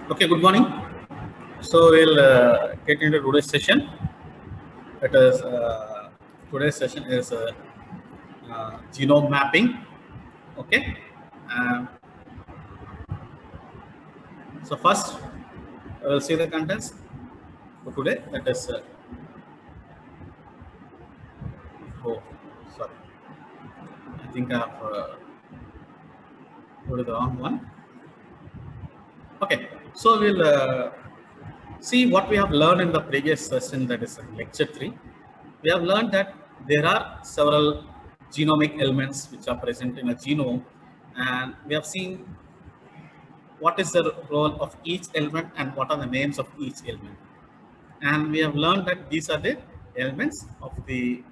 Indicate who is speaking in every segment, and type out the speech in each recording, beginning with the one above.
Speaker 1: Okay, good morning. So we'll get into today's session. Today's session is genome mapping. Okay. Um, so first, we'll see the contents for today. That is, oh, sorry. I think I've put the wrong one. Okay. So we'll see what we have learned in the previous session. That is lecture 3. We have learned that there are several genomic elements which are present in a genome, and we have seen what is the role of each element and what are the names of each element. And we have learned that these are the elements of the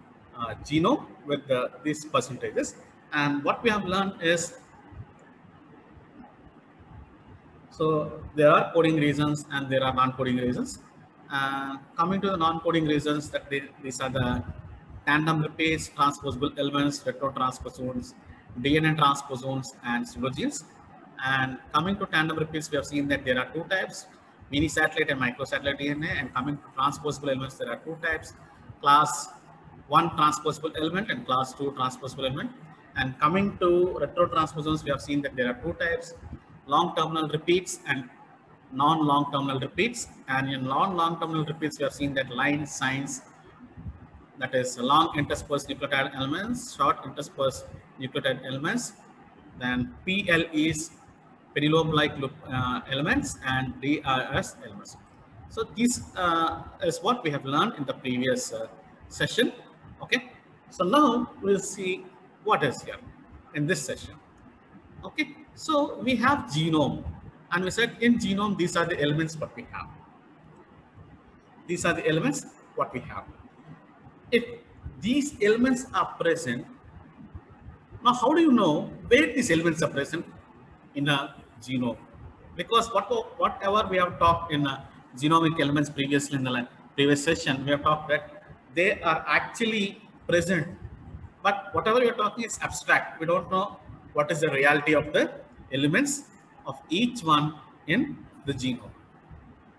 Speaker 1: genome with these percentages. And what we have learned is, so there are coding reasons and there are non-coding reasons. Coming to the non-coding reasons, that these are the tandem repeats, transposable elements, retrotransposons, DNA transposons, and pseudogenes. And coming to tandem repeats, we have seen that there are two types, mini satellite and microsatellite DNA. And coming to transposable elements, there are two types, class 1 transposable element and class 2 transposable element. And coming to retrotransposons, we have seen that there are two types, long terminal repeats and non-long terminal repeats. And in non-long terminal repeats, we have seen that line signs, that is long interspersed nucleotide elements, short interspersed nucleotide elements, then PLEs, Penelope-like elements, and DRS elements. So this is what we have learned in the previous session. Okay. So now we'll see what is here in this session. Okay. So we have genome, and we said in genome these are the elements what we have. These are the elements what we have. If these elements are present, now how do you know where these elements are present in a genome? Because whatever we have talked in genomic elements previously in the previous session, we have talked that they are actually present, but whatever we are talking is abstract. We don't know what is the reality of the elements of each one in the genome.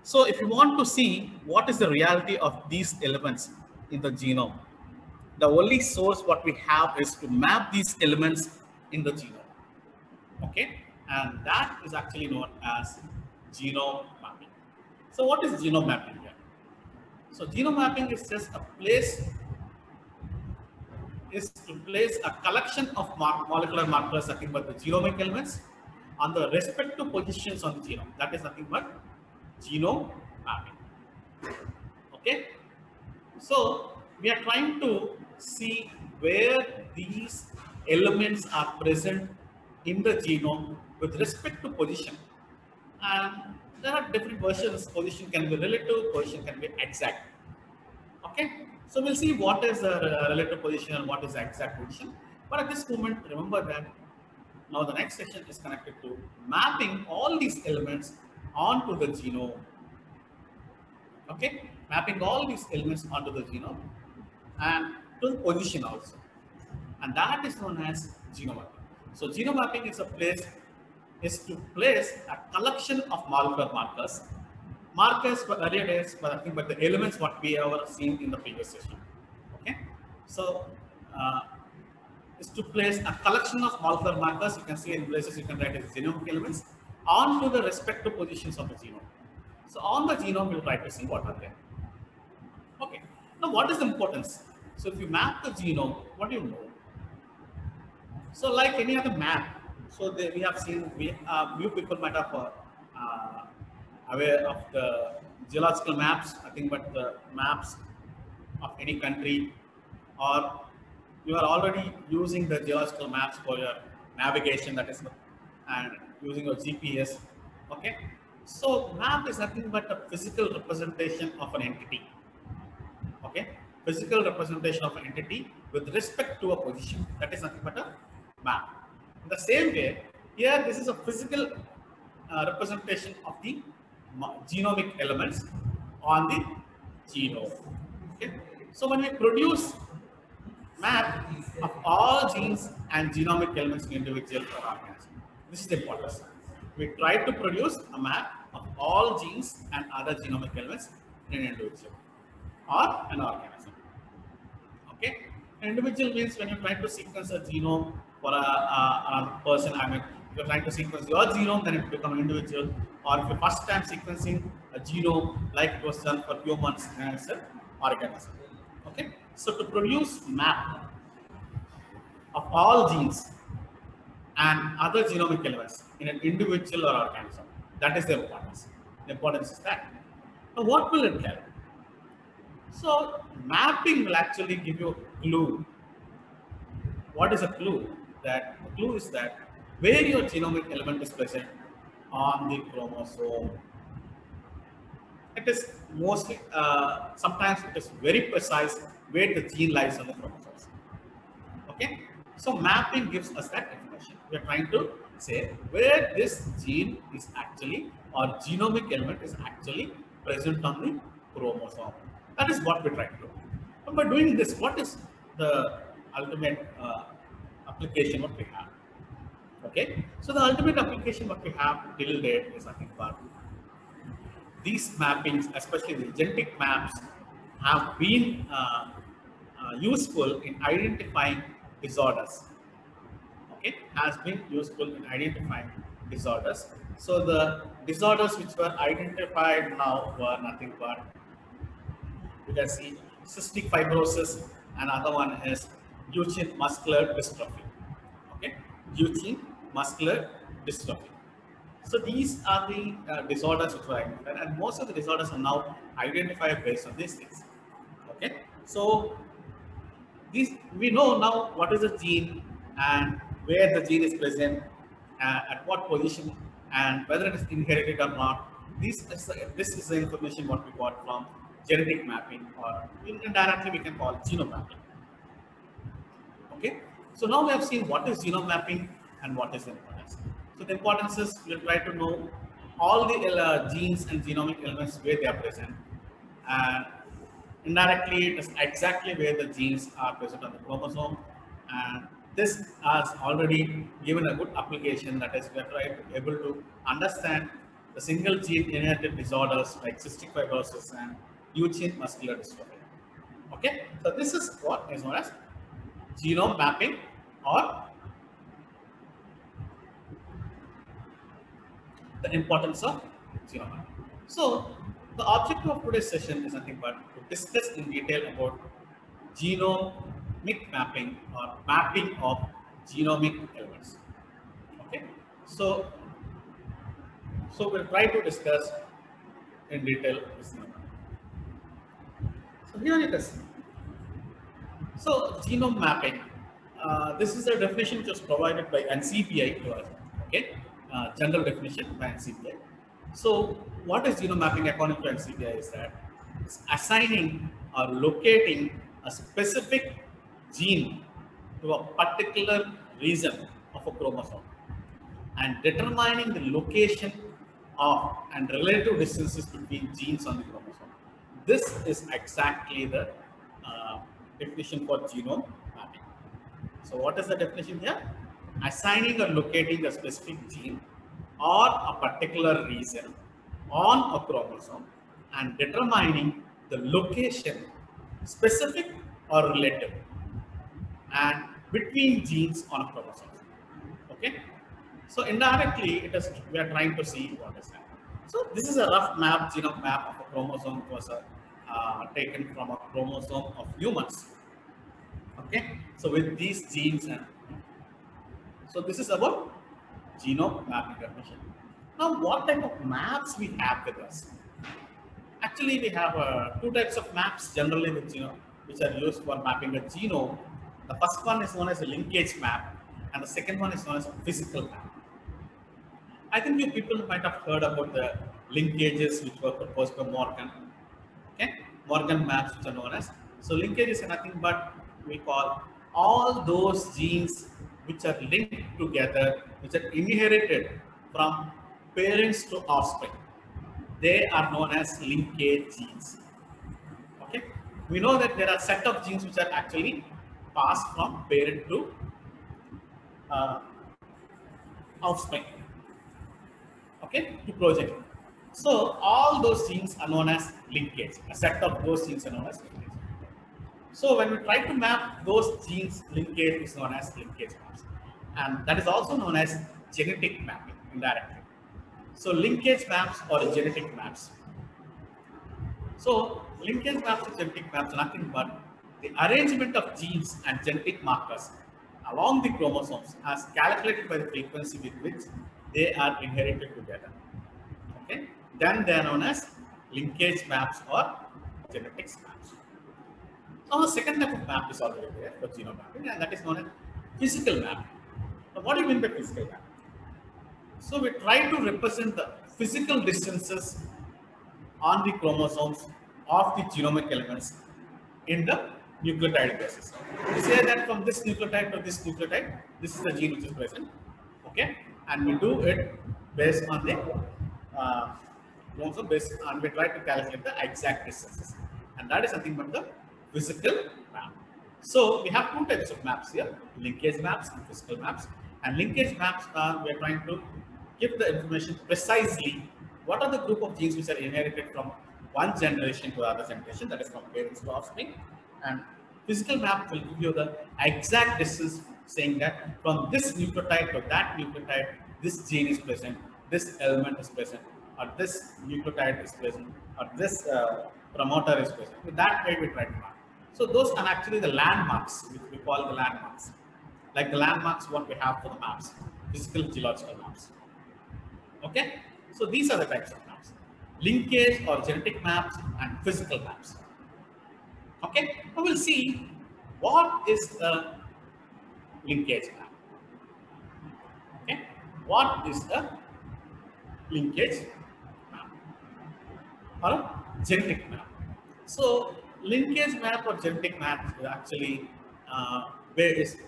Speaker 1: So if you want to see what is the reality of these elements in the genome, the only source what we have is to map these elements in the genome. Okay, and that is actually known as genome mapping. So what is genome mapping here? So genome mapping is just a place, is to place a collection of molecular markers, nothing but the genomic elements, on the respective positions on the genome. That is nothing but genome mapping. Okay, so we are trying to see where these elements are present in the genome with respect to position. And there are different versions. Position can be relative, position can be exact. Okay, so we'll see what is the relative position and what is the exact position. But at this moment, remember that now the next section is connected to mapping all these elements onto the genome. Okay, mapping all these elements onto the genome and to the position also, and that is known as genome mapping. So genome mapping is to place a collection of molecular markers. Markers for earlier days were nothing but the elements what we have seen in the previous session. Okay, so is to place a collection of molecular markers. You can see in places you can write as genomic elements onto the respective positions of the genome. So on the genome, we'll try to see what are there. Okay. Now, what is the importance? So if you map the genome, what do you know? So like any other map, so we have seen, you people might have aware of the geological maps, I think, but the maps of any country, or you are already using the geological maps for your navigation, that is, and using your GPS. Okay. So map is nothing but a physical representation of an entity. Okay, physical representation of an entity with respect to a position. That is nothing but a map. In the same way, here this is a physical representation of the genomic elements on the genome. Okay, so when we produce map of all genes and genomic elements in individual or organism. This is the importance. We try to produce a map of all genes and other genomic elements in an individual or an organism. Okay, an individual means when you're trying to sequence a genome for another person. I mean, if you're trying to sequence your genome, then it becomes an individual. Or if you're first time sequencing a genome like it was done for humans, then it's an organism. Okay, so to produce map of all genes and other genomic elements in an individual or organism, that is the importance. The importance is that. Now, what will it help? So mapping will actually give you a clue. What is a clue? That the clue is that where your genomic element is present on the chromosome. It is mostly, sometimes it is very precise where the gene lies on the chromosomes. Okay, so mapping gives us that information. We are trying to say where this gene is actually, or genomic element is actually present on the chromosome. That is what we try to do. And by doing this, what is the ultimate application what we have? Okay, so the ultimate application what we have till date is nothing but these mappings, especially the genetic maps, have been useful in identifying disorders. Okay, has been useful in identifying disorders. So the disorders which were identified now were nothing but, you can see, cystic fibrosis, and other one is Duchenne muscular dystrophy. Okay, Duchenne muscular dystrophy. So these are the disorders which were identified, and most of the disorders are now identified based on these things. Okay, so these, we know now what is a gene and where the gene is present, at what position, and whether it is inherited or not. This is the information what we got from genetic mapping, or indirectly we can call genome mapping. Okay, so now we have seen what is genome mapping and what is the importance. So the importance is we'll try to know all the genes and genomic elements where they are present, and indirectly it is exactly where the genes are present on the chromosome. And this has already given a good application, that is we are trying to able to understand the single gene inherited disorders like cystic fibrosis and Duchenne muscular dystrophy. Okay, so this is what is known as genome mapping, or the importance of genome mapping. So the objective of today's session is nothing but to discuss in detail about genomic mapping, or mapping of genomic elements. Okay, so we'll try to discuss in detail this number. So here it is. So genome mapping, this is a definition which was provided by NCBI to us. Okay, general definition by NCBI. So what is genome mapping according to NCBI is that it's assigning or locating a specific gene to a particular region of a chromosome and determining the location of and relative distances between genes on the chromosome. This is exactly the definition for genome mapping. So what is the definition here? Assigning or locating a specific gene or a particular region on a chromosome and determining the location, specific or relative, and between genes on a chromosome. Okay, so indirectly it is, we are trying to see what is that. So this is a rough map, genome map of a chromosome. It was taken from a chromosome of humans. Okay, so with these genes, and so this is about genome mapping definition. Now, what type of maps we have with us? Actually, we have two types of maps generally which are used for mapping a genome. The first one is known as a linkage map, and the second one is known as a physical map. I think you people might have heard about the linkages which were proposed by Morgan. Okay, Morgan maps which are known as. So linkage is nothing but we call all those genes which are linked together, which are inherited from parents to offspring. They are known as linkage genes. Okay, we know that there are set of genes which are actually pass from parent to uh, offspring, okay, to progeny. So all those genes are known as linkage. A set of those genes are known as linkage. So when we try to map those genes, linkage is known as linkage maps, and that is also known as genetic mapping indirectly. So linkage maps or genetic maps. So linkage maps or genetic maps are nothing but the arrangement of genes and genetic markers along the chromosomes as calculated by the frequency with which they are inherited together. Okay, then they are known as linkage maps or genetics maps. Now the second type of map is already there for genome mapping, and that is known as physical map. Now what do you mean by physical map? So we try to represent the physical distances on the chromosomes of the genomic elements in the nucleotide basis. We say that from this nucleotide to this nucleotide, this is the gene which is present, okay, and we do it based on the chromosome based, and we try to calculate the exact distances, and that is nothing but the physical map. So we have two types of maps here: linkage maps and physical maps. And linkage maps are, we are trying to give the information precisely what are the group of genes which are inherited from one generation to other generation, that is from parents to offspring. And physical map will give you the exact distance, saying that from this nucleotide to that nucleotide, this gene is present, this element is present, or this nucleotide is present, or this promoter is present. With that way we try to mark. So those are actually the landmarks, which we call the landmarks. Like the landmarks what we have for the maps, physical geological maps. Okay, so these are the types of maps: linkage or genetic maps and physical maps. Okay, now we'll see what is a linkage map. Okay, what is a linkage map or a genetic map? So linkage map or genetic map is actually based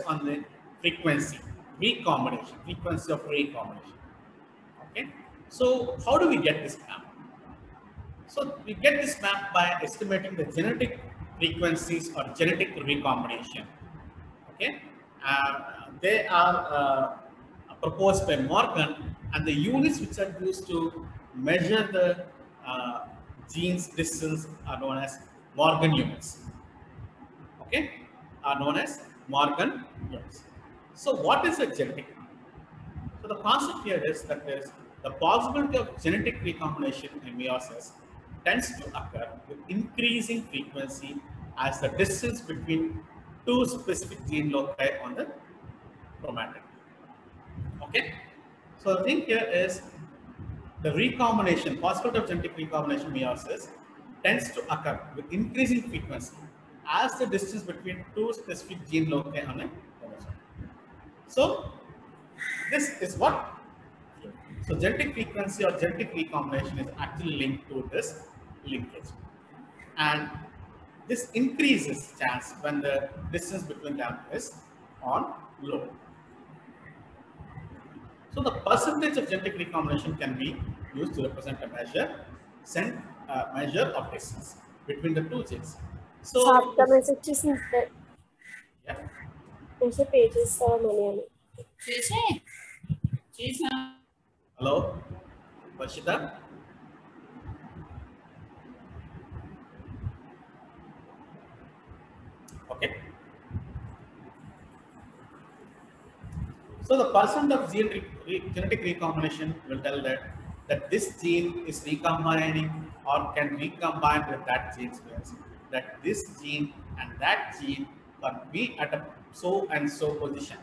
Speaker 1: on the frequency frequency of recombination. Okay, so how do we get this map? So we get this map by estimating the genetic frequencies or genetic recombination. Okay, they are proposed by Morgan, and the units which are used to measure the genes distance are known as Morgan units. Okay, are known as Morgan units. So what is a genetic map? So the concept here is that there is the possibility of genetic recombination in meiosis tends to occur with increasing frequency as the distance between two specific gene loci on the chromatin. Okay, so the thing here is the recombination, possibility of genetic recombination meiosis tends to occur with increasing frequency as the distance between two specific gene loci on a chromosome. So this is what. So genetic frequency or genetic recombination is actually linked to this linkage, and this increases chance when the distance between them is on low. So the percentage of genetic recombination can be used to represent a measure of distance between the two genes. So
Speaker 2: the messages in the
Speaker 1: yeah.
Speaker 2: pages are
Speaker 1: Hello, Varshita. Okay. So the percent of genetic recombination will tell that this gene is recombining or can recombine with that gene's place. That this gene and that gene can be at a so and so position.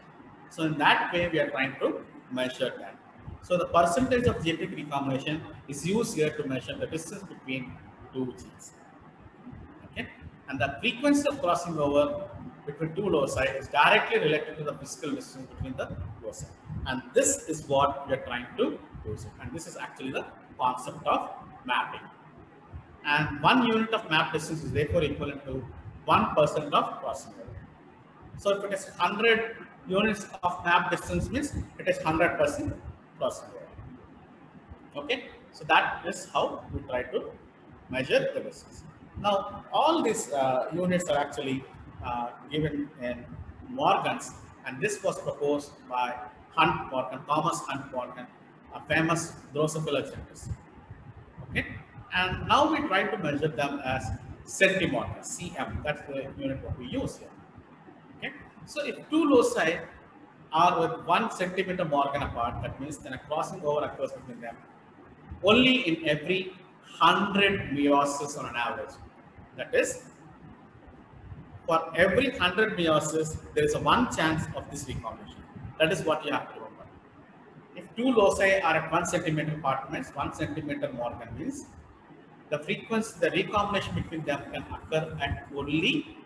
Speaker 1: So in that way, we are trying to measure that. So the percentage of genetic recombination is used here to measure the distance between two genes. Okay, and the frequency of crossing over between two loci is directly related to the physical distance between the loci, and this is what we are trying to use it. And this is actually the concept of mapping. And 1 unit of map distance is therefore equivalent to 1% of crossing over. So if it is 100 units of map distance, means it is 100% crossing over. Okay, so that is how we try to measure the distance. Now, all these units are actually given in Morgans, and this was proposed by Hunt Morgan, Thomas Hunt Morgan, a famous Drosophila genetist. Okay, and now we try to measure them as centimorgans, cm. That's the unit what we use here. Okay, so if two loci are with 1 centimeter Morgan apart, that means then a crossing over occurs between them only in every 100 meiosis on an average. That is, for every 100 meiosis, there is a one chance of this recombination. That is what you have to remember. If two loci are at 1 centimeter apart, means 1 centimeter Morgan means the frequency, the recombination between them can occur at only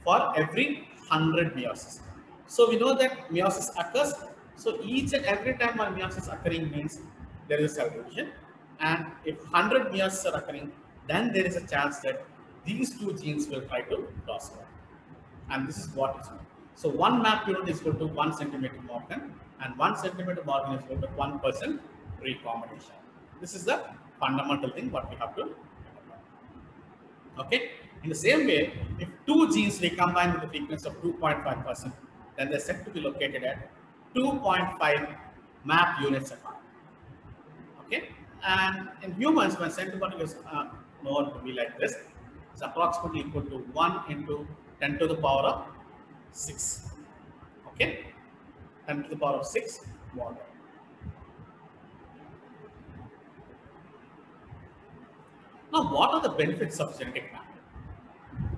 Speaker 1: for every 100 meiosis. So we know that meiosis occurs. So each and every time one meiosis occurring means there is a cell division. And if 100 meiosis are occurring, then there is a chance that these two genes will try to cross over. And this is what is known. So one map unit is equal to 1 centimeter Morgan, and 1 centimeter Morgan is equal to 1% recombination. This is the fundamental thing what we have to remember. Okay. In the same way, if two genes recombine with a frequency of 2.5%, then they're said to be located at 2.5 map units apart. Okay. And in humans, when centimeter is known to be like this, it's approximately equal to 1 into 10 to the power of 6. Okay. 10 to the power of 6 Morgan. Now, what are the benefits of genetic mapping?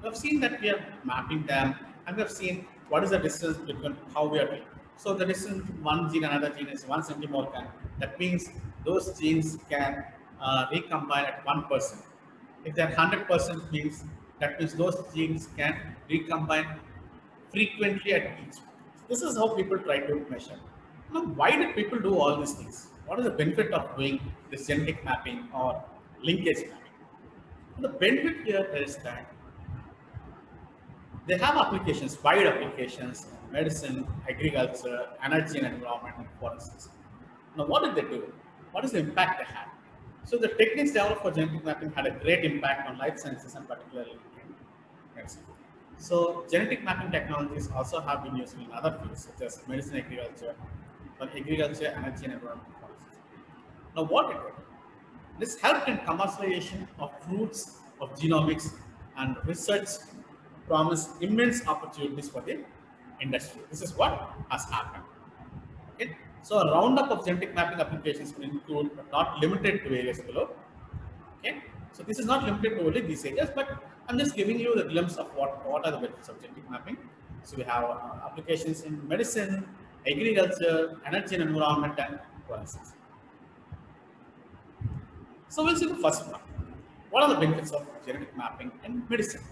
Speaker 1: We have seen that we are mapping them, and we have seen what is the distance between how we are doing. So the distance one gene another gene is 1 centimorgan. That means those genes can recombine at 1%. If they are 100% means that means those genes can recombine frequently at each. This is how people try to measure. Now, why did people do all these things? What is the benefit of doing this genetic mapping or linkage mapping? The benefit here is that they have applications, wide applications, medicine, agriculture, energy and environment, for instance. Now, what did they do? What is the impact they had? So the techniques developed for genetic mapping had a great impact on life sciences and particularly in medicine. So genetic mapping technologies also have been used in other fields such as medicine, agriculture, energy and environment, for instance. Now, what it did? This helped in commercialization of fruits of genomics, and research promised immense opportunities for the industry. This is what has happened. Okay? So a roundup of genetic mapping applications will include, but not limited to, areas below. Okay? So this is not limited to only these areas, but I'm just giving you the glimpse of what are the benefits of genetic mapping. So we have applications in medicine, agriculture, energy and environment, and processes. So we'll see the first one. What are the benefits of genetic mapping in medicine?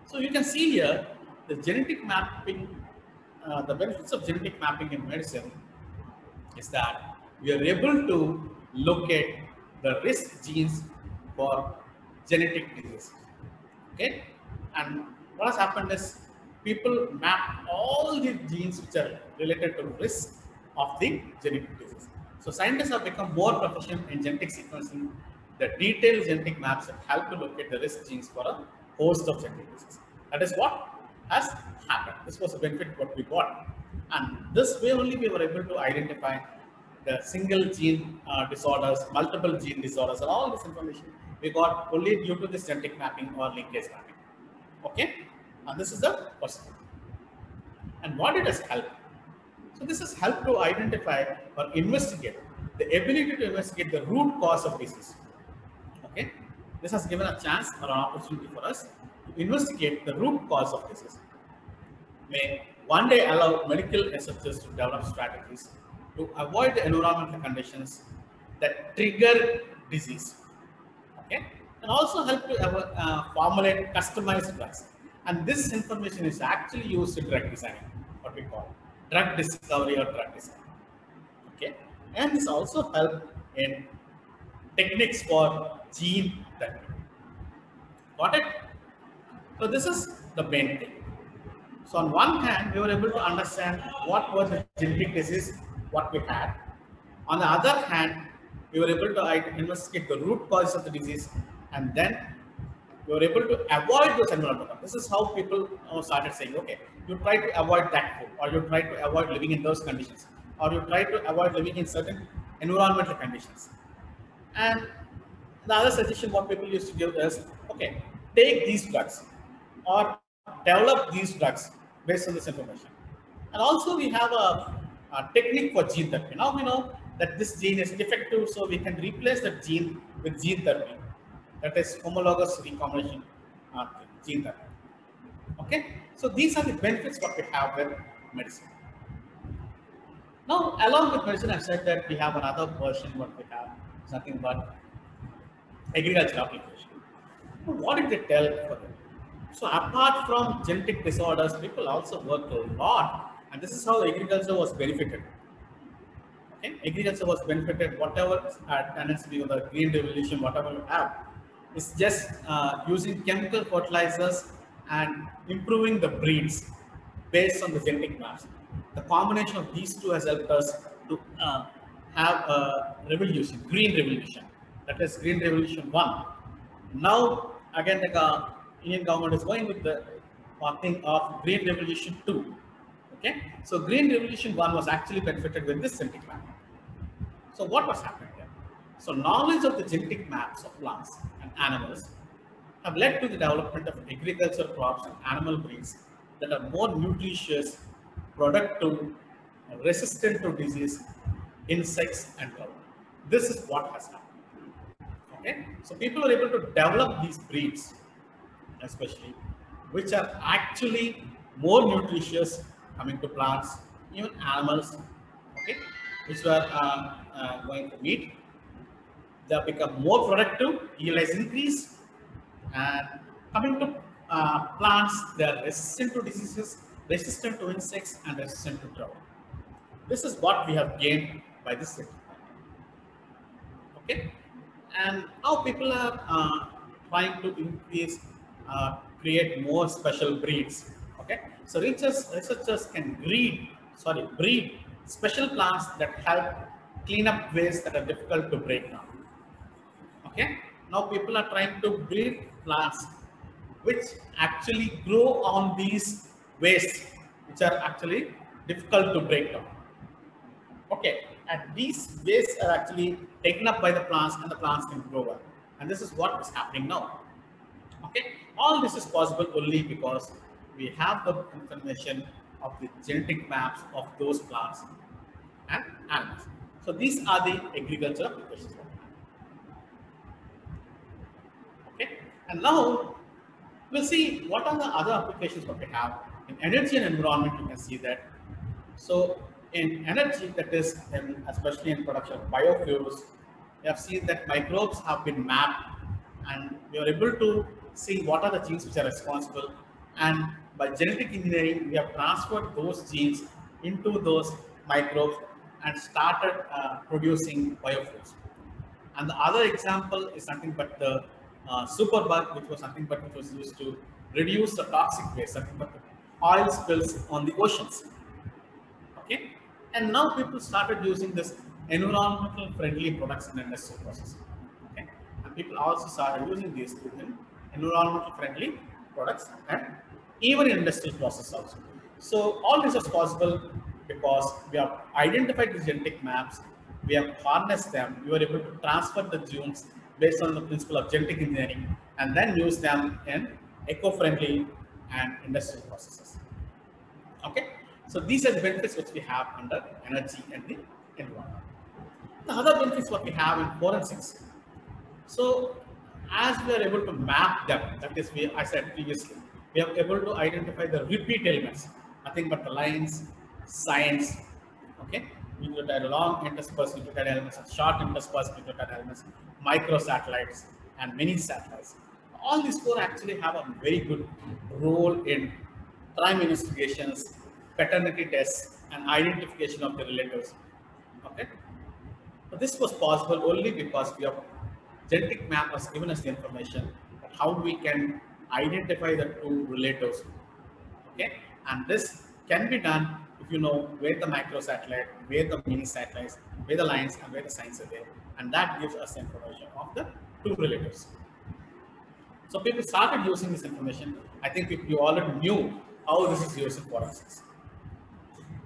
Speaker 1: So you can see here the genetic mapping, the benefits of genetic mapping in medicine is that we are able to locate the risk genes for genetic diseases. Okay, and what has happened is people map all the genes which are related to risk of the genetic disease. So scientists have become more proficient in genetic sequencing the detailed genetic maps that help to locate the risk genes for a host of genetic diseases. That is what has happened. This was a benefit what we got. And this way only we were able to identify the single gene disorders, multiple gene disorders, and all this information we got only due to this genetic mapping or linkage mapping. Okay? And this is the first thing. And what it has helped? So this has helped to identify or investigate the ability to investigate the root cause of disease. Okay? This has given a chance or an opportunity for us to investigate the root cause of disease. May one day allow medical researchers to develop strategies to avoid the environmental conditions that trigger disease. Okay? And also help to formulate customized drugs. And this information is actually used in drug design, what we call drug discovery or drug design. Okay? And this also help in techniques for gene therapy. Got it? So this is the main thing. So on one hand, we were able to understand what was the genetic disease, what we had. On the other hand, we were able to investigate the root cause of the disease and then you're able to avoid those environmental. This is how people started saying, okay, you try to avoid that food, or you try to avoid living in those conditions, or you try to avoid living in certain environmental conditions. And the other suggestion what people used to give is, okay, take these drugs or develop these drugs based on this information. And also we have a technique for gene therapy. Now we know that this gene is defective, so we can replace that gene with gene therapy. That is homologous recombination gene therapy. Okay, so these are the benefits what we have with medicine. Now, along with medicine, I said that we have another version what we have, nothing but agriculture application. So what did they tell for them? So apart from genetic disorders, people also worked a lot, and this is how agriculture was benefited. Okay, agriculture was benefited. Whatever tendency of the green revolution, whatever you have, is just using chemical fertilizers and improving the breeds based on the genetic maps. The combination of these two has helped us to have a revolution, green revolution. That is Green Revolution 1. Now, again, the Indian government is going with the thing of Green Revolution 2. Okay, so Green Revolution 1 was actually benefited with this genetic map. So what was happening there? So knowledge of the genetic maps of plants and animals have led to the development of agricultural crops and animal breeds that are more nutritious, productive, resistant to disease, insects, and drought. This is what has happened. Okay, so people are able to develop these breeds, especially, which are actually more nutritious coming to plants, even animals, okay, which were going to meat. They have become more productive, yield has increased, and coming to plants, they are resistant to diseases, resistant to insects, and resistant to drought. This is what we have gained by this technique. Okay, and now people are trying to increase, create more special breeds. Okay, so researchers can breed special plants that help clean up waste that are difficult to break down. Okay, now people are trying to breed plants which actually grow on these wastes, which are actually difficult to break down. Okay, and these wastes are actually taken up by the plants, and the plants can grow well. And this is what is happening now. Okay, all this is possible only because we have the information of the genetic maps of those plants and animals. So these are the agricultural applications. Okay, and now we'll see what are the other applications that we have in energy and environment. You can see that. So in energy, that is, especially in production of biofuels, we have seen that microbes have been mapped, and we are able to see what are the genes which are responsible. And by genetic engineering, we have transferred those genes into those microbes and started producing biofuels. And the other example is nothing but the superbug, which was nothing but which was used to reduce the toxic waste, nothing but oil spills on the oceans. Okay, and now people started using this environmental friendly products in industrial process. Okay, and people also started using these in environmental friendly products and even in industrial process also. So all this is possible because we have identified the genetic maps, we have harnessed them, we were able to transfer the genes based on the principle of genetic engineering, and then use them in eco-friendly and industrial processes. Okay, so these are the benefits which we have under energy and the environment. The other benefits what we have in forensics. So as we are able to map them, that is, I said previously, we are able to identify the repeat elements, nothing but the lines, signs. Okay, we look at long interspersed nucleotide elements and short interspersed nucleotide elements, microsatellites, and mini satellites. All these four actually have a very good role in crime investigations, paternity tests, and identification of the relatives. Okay, so this was possible only because we have genetic map has given us the information that how we can identify the two relatives. Okay, and this can be done if you know where the microsatellite, where the mini satellites, where the lines, and where the signs are there, and that gives us information of the two relatives. So people started using this information. I think you already knew how this is used in forensics.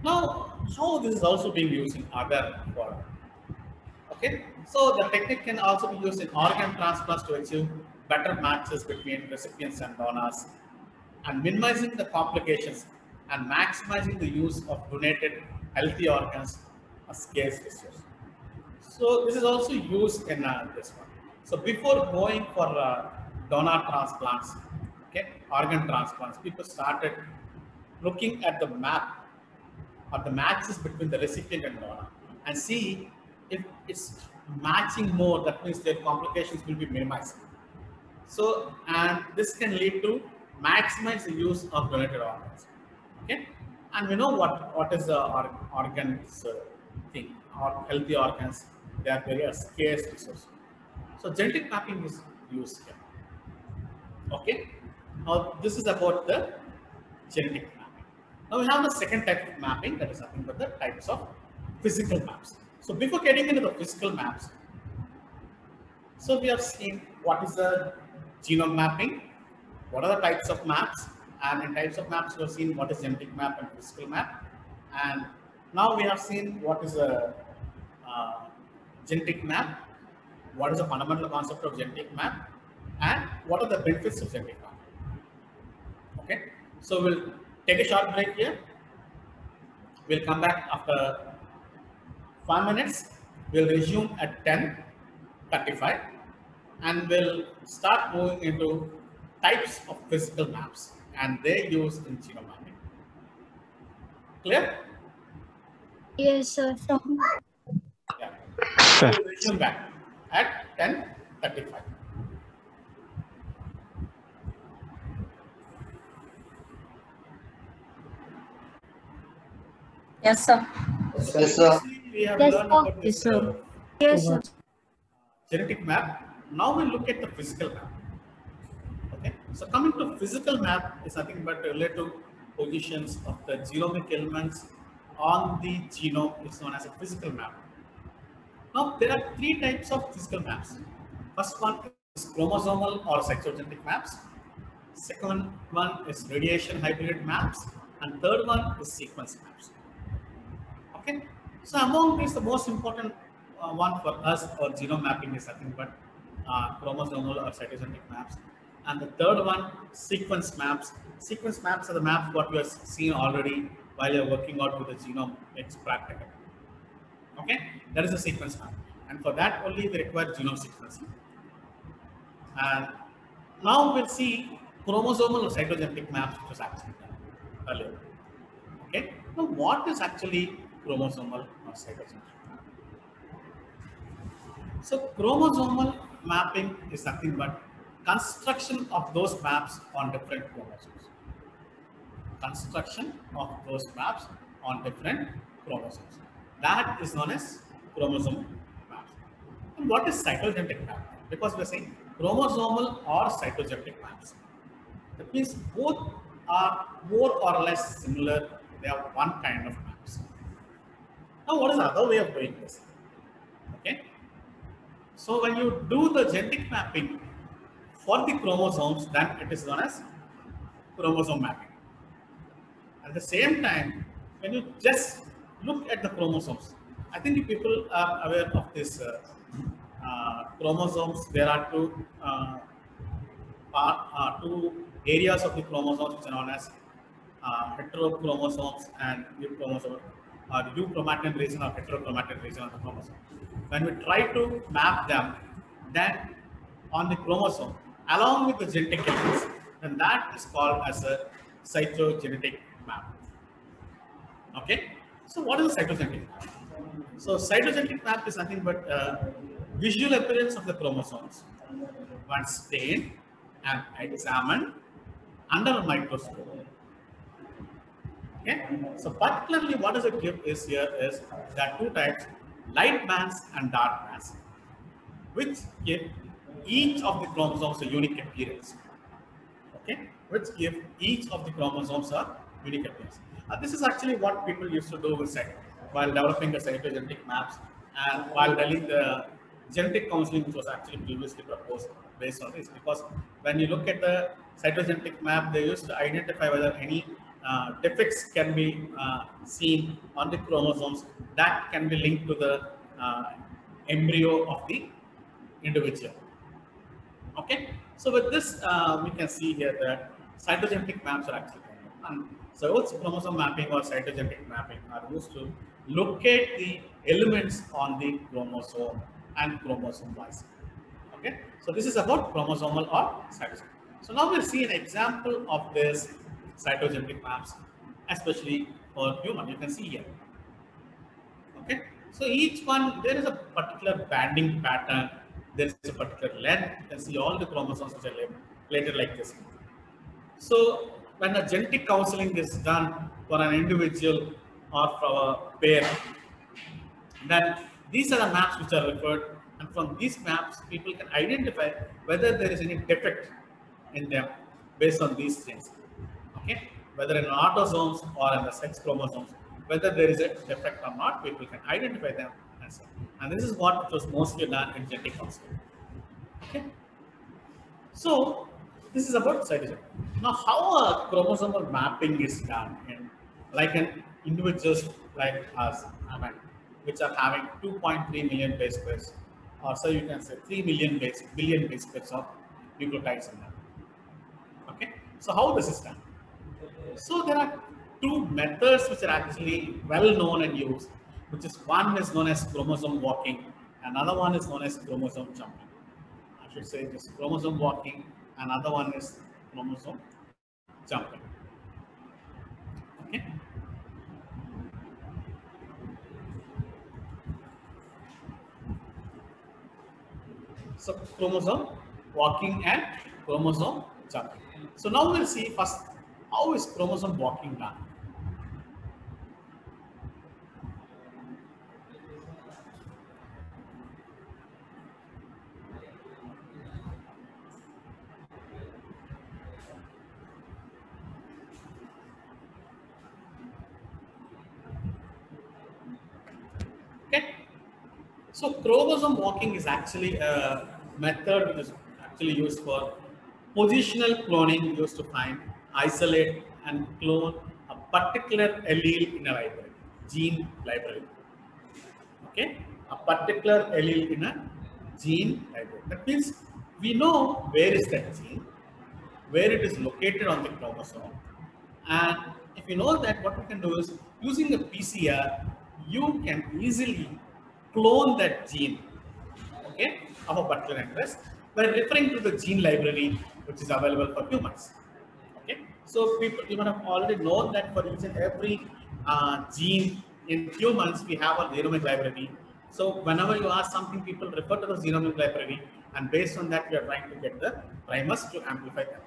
Speaker 1: Now, how this is also being used in other forums. Okay, so the technique can also be used in organ transplants to achieve better matches between recipients and donors and minimizing the complications and maximizing the use of donated healthy organs as scarce resource. So this is also used in this one. So before going for donor transplants, okay, organ transplants, people started looking at the map or the matches between the recipient and donor and see if it's matching more, that means their complications will be minimized. So, and this can lead to maximize the use of donated organs. Okay, and we know what is the organs thing or healthy organs. They are very scarce resource. So genetic mapping is used here. Okay, now this is about the genetic mapping. Now we have the second type of mapping, that is nothing but the types of physical maps. So before getting into the physical maps, so we have seen what is the genome mapping, what are the types of maps, and in types of maps we have seen what is genetic map and physical map, and now we have seen what is a uh, genetic map, what is the fundamental concept of genetic map, and what are the benefits of genetic map. Okay, so we'll take a short break here. We'll come back after 5 minutes. We'll resume at 10:35, and we'll start moving into types of physical maps and their use in genome mapping. Clear?
Speaker 2: Yes, sir.
Speaker 1: Yeah.
Speaker 3: Sure.
Speaker 1: We'll resume back at 10:35.
Speaker 4: Yes, sir.
Speaker 5: Yes, sir.
Speaker 1: We have
Speaker 2: Yes,
Speaker 1: learned
Speaker 2: sir.
Speaker 1: about this
Speaker 4: Yes, sir.
Speaker 2: Yes, sir.
Speaker 1: genetic map. Now we'll look at the physical map. Okay, so coming to physical map is nothing but relative positions of the genomic elements on the genome is known as a physical map. Now there are three types of physical maps. First one is chromosomal or cytogenetic maps. Second one is radiation hybrid maps, and third one is sequence maps. Okay, so among these, the most important one for us for genome mapping is nothing but chromosomal or cytogenetic maps, and the third one, sequence maps. Sequence maps are the maps what we have seen already while you're working out with the genome X practical. Okay, that is a sequence map, and for that only we require genome sequencing. And now we'll see chromosomal or cytogenetic maps, which was actually done earlier. Okay, now what is actually chromosomal or cytogenetic map? So chromosomal mapping is nothing but construction of those maps on different chromosomes. Construction of those maps on different chromosomes. That is known as chromosome maps. And what is cytogenetic map? Because we are saying chromosomal or cytogenetic maps. That means both are more or less similar. They are one kind of maps. Now, what is the other way of doing this? Okay. So when you do the genetic mapping for the chromosomes, then it is known as chromosome mapping. At the same time, when you just look at the chromosomes, I think the people are aware of this chromosomes. There are two areas of the chromosomes which are known as heterochromosomes and euchromosomes, or the euchromatin region or heterochromatin region of the chromosome. When we try to map them, then on the chromosome along with the genetic elements, then that is called as a cytogenetic map. Okay, so what is a cytogenetic map? So cytogenetic map is nothing but visual appearance of the chromosomes once stained and examined under a microscope. Okay, so particularly what does it give is here is there are two types, light bands and dark bands, which give each of the chromosomes a unique appearance. Okay, which give each of the chromosomes a unique appearance. This is actually what people used to do with while developing the cytogenetic maps and while telling the genetic counseling, which was actually previously proposed based on this, because when you look at the cytogenetic map, they used to identify whether any defects can be seen on the chromosomes that can be linked to the embryo of the individual. Okay, so with this, we can see here that cytogenetic maps are actually common. And so, it's chromosome mapping or cytogenetic mapping are used to locate the elements on the chromosome and chromosome wise. Okay, so this is about chromosomal or cytogenetic. So now we'll see an example of this cytogenetic maps, especially for human. You can see here. Okay, so each one there is a particular banding pattern, there is a particular length. You can see all the chromosomes which are related like this. So when a genetic counseling is done for an individual or for a pair, then these are the maps which are referred, and from these maps people can identify whether there is any defect in them based on these things. Okay, whether in autosomes or in the sex chromosomes, whether there is a defect or not, people can identify them and so. And this is what was mostly done in genetic counseling. Okay, so this is about cytogenetic. Now, how a chromosomal mapping is done in like an individuals like us, I mean, which are having 2.3 million base pairs, or so you can say 3 million billion base pairs of nucleotides in them. Okay, so how this is done? So there are two methods which are actually well known and used, which is one is known as chromosome walking, another one is known as chromosome jumping. I should say this chromosome walking, another one is chromosome jumping. Okay. So chromosome walking and chromosome jumping. So now we'll see first how is chromosome walking done. Okay. So chromosome walking is actually a method which is actually used for positional cloning, used to find, isolate, and clone a particular allele in a library, gene library. Okay, a particular allele in a gene library. That means we know where is that gene, where it is located on the chromosome, and if you know that, what we can do is using a PCR, you can easily clone that gene, okay, of a particular interest by referring to the gene library which is available for humans. Okay, so people, you might have already known that for each and every gene in humans, we have a genomic library. So whenever you ask something, people refer to the genomic library, and based on that, we are trying to get the primers to amplify them.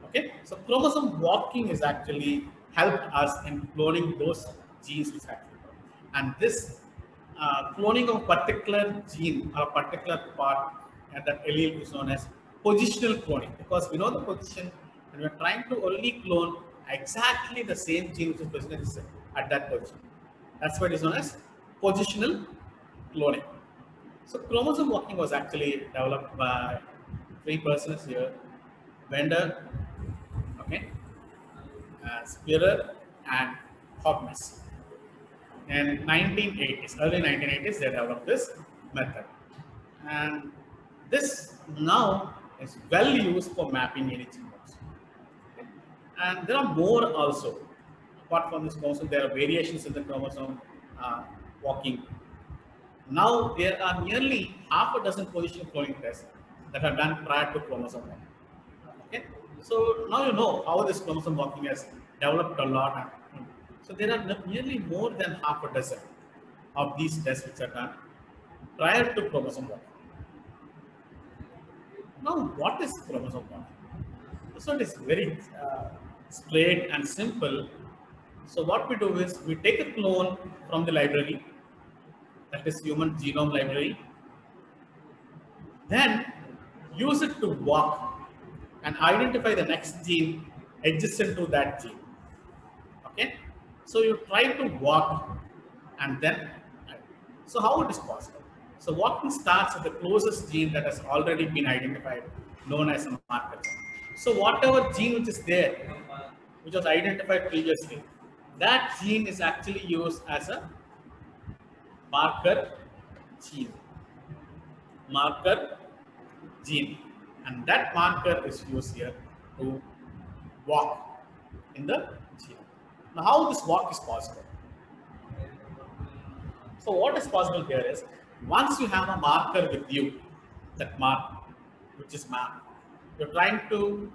Speaker 1: Okay, so chromosome walking is actually helped us in cloning those genes which actually work. And this cloning of a particular gene or a particular part and that allele is known as positional cloning, because we know the position and we're trying to only clone exactly the same gene which is present at that position. That's what is known as positional cloning. So chromosome walking was actually developed by three persons here: Bender, okay, Spearer, and Hopkins. In 1980s, early 1980s, they developed this method, and this now is well used for mapping any genomes. Okay. And there are more also. Apart from this chromosome, there are variations in the chromosome walking. Now there are nearly half a dozen positional cloning tests that are done prior to chromosome walking. Okay, so now you know how this chromosome walking has developed a lot. So there are nearly more than half a dozen of these tests which are done prior to chromosome walking. Now, what is chromosome walking? So it is very straight and simple. So what we do is we take a clone from the library, that is human genome library, then use it to walk and identify the next gene adjacent to that gene. Okay, so you try to walk and then, so how it is possible? So walking starts at the closest gene that has already been identified, known as a marker. So whatever gene which is there, which was identified previously, that gene is actually used as a marker gene. Marker gene. And that marker is used here to walk in the gene. Now how this walk is possible? So what is possible here is, once you have a marker with you, that mark, which is map, you're trying to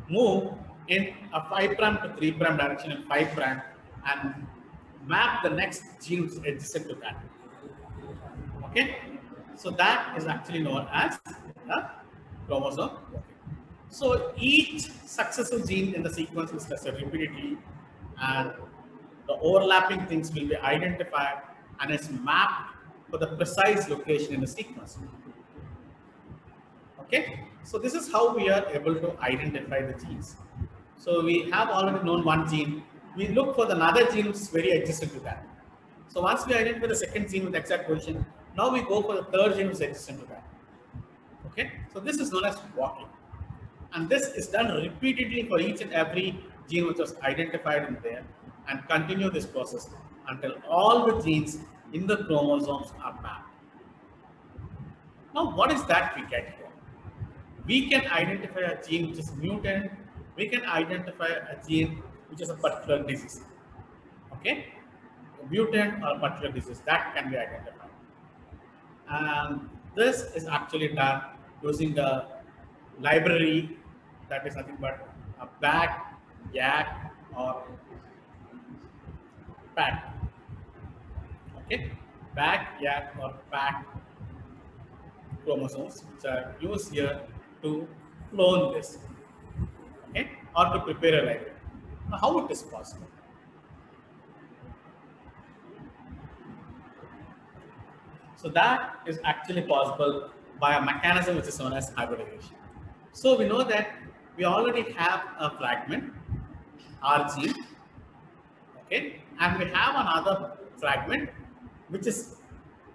Speaker 1: move in a 5' to 3' direction in 5' and map the next gene which is adjacent to that. Okay, so that is actually known as the chromosome. So each successive gene in the sequence is tested repeatedly, and the overlapping things will be identified and is mapped for the precise location in the sequence. Okay, so this is how we are able to identify the genes. So we have already known one gene. We look for another gene which is very adjacent to that. So once we identify the second gene with exact position, now we go for the third gene which is adjacent to that. Okay, so this is known as walking. And this is done repeatedly for each and every gene which was identified in there, and continue this process until all the genes in the chromosomes are mapped. Now, what is that we get here? We can identify a gene which is mutant. We can identify a gene which is a particular disease. Okay, a mutant or a particular disease that can be identified. And this is actually done using the library that is nothing but a BAC, YAC, or PAC. Okay, BAC, YAC, or PAC chromosomes, which are used here to clone this, okay, or to prepare a library. Now, how it is possible? So that is actually possible by a mechanism which is known as hybridization. So we know that we already have a fragment, R gene, okay, and we have another fragment which is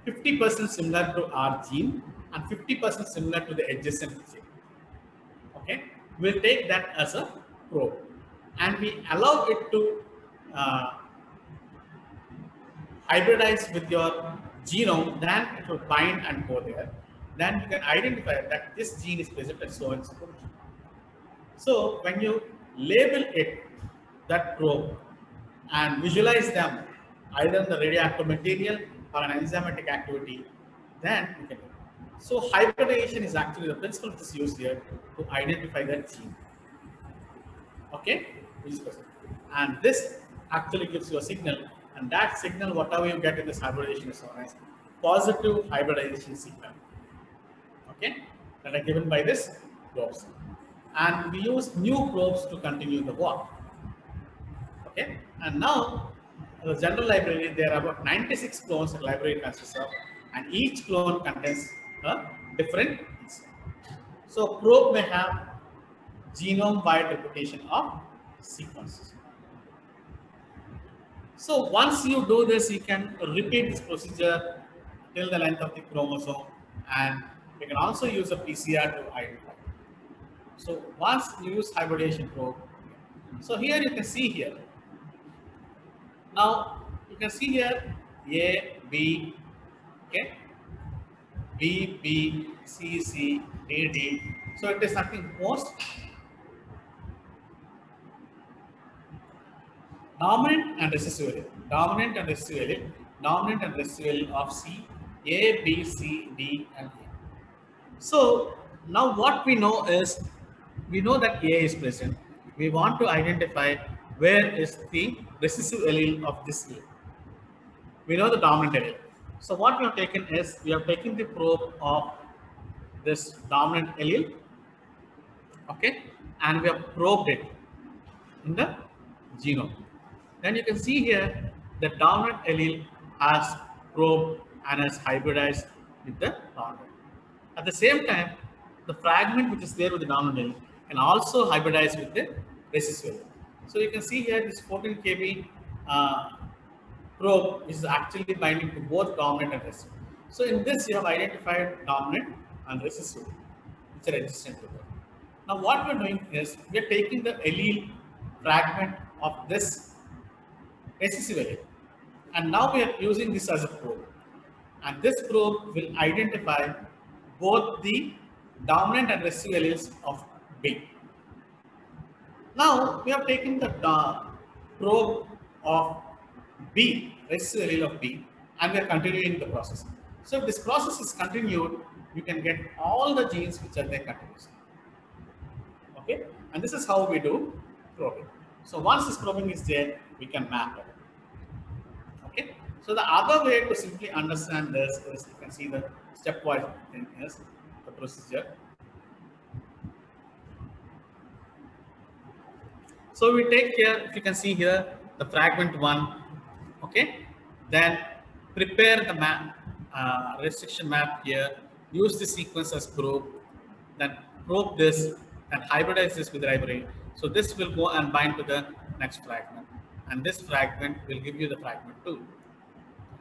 Speaker 1: 50% similar to R gene and 50% similar to the adjacent gene. Okay, we'll take that as a probe, and we allow it to hybridize with your genome. Then it will bind and go there. Then you can identify that this gene is present at so and so. So when you label it, that probe, and visualize them either in the radioactive material or an enzymatic activity, then you can. So hybridization is actually the principle which is used here to identify that gene. Okay, and this actually gives you a signal, and that signal, whatever you get in this hybridization, is known as positive hybridization signal. Okay, that are given by this probes, and we use new probes to continue the walk. Okay, and now the general library, there are about 96 clones the library consists of, and each clone contains a different enzyme. So probe may have genome-wide replication of sequences. So once you do this, you can repeat this procedure till the length of the chromosome, and you can also use a PCR to identify. So once you use hybridization probe, so here you can see here. Now you can see here A, B, okay, B, B, C, C, D, D. So it is nothing most dominant and recessive allele, dominant and recessive allele, dominant and recessive allele of C, A, B, C, D, and A. So now what we know is, we know that A is present. We want to identify where is the recessive allele of this A. We know the dominant allele. So what we have taken is, we have taken the probe of this dominant allele, okay, and we have probed it in the genome. Then you can see here the dominant allele has probed and has hybridized with the dominant. At the same time, the fragment which is there with the dominant allele can also hybridize with the recessive allele. So you can see here this 14 kb probe is actually binding to both dominant and recessive. So in this, you have identified dominant and recessive, which are existent together. Now what we're doing is we are taking the allele fragment of this recessive allele, and now we are using this as a probe. And this probe will identify both the dominant and recessive alleles of B. Now we have taken the probe of B, recessive allele of B, and we are continuing the process. So if this process is continued, you can get all the genes which are there continuously. Okay, and this is how we do probing. So once this probing is there, we can map it. Okay, so the other way to simply understand this is you can see the stepwise thing is the procedure. So we take here, if you can see here, the fragment 1, okay, then prepare the map, restriction map here, use the sequence as probe, then probe this and hybridize this with the library. So this will go and bind to the next fragment, and this fragment will give you the fragment 2.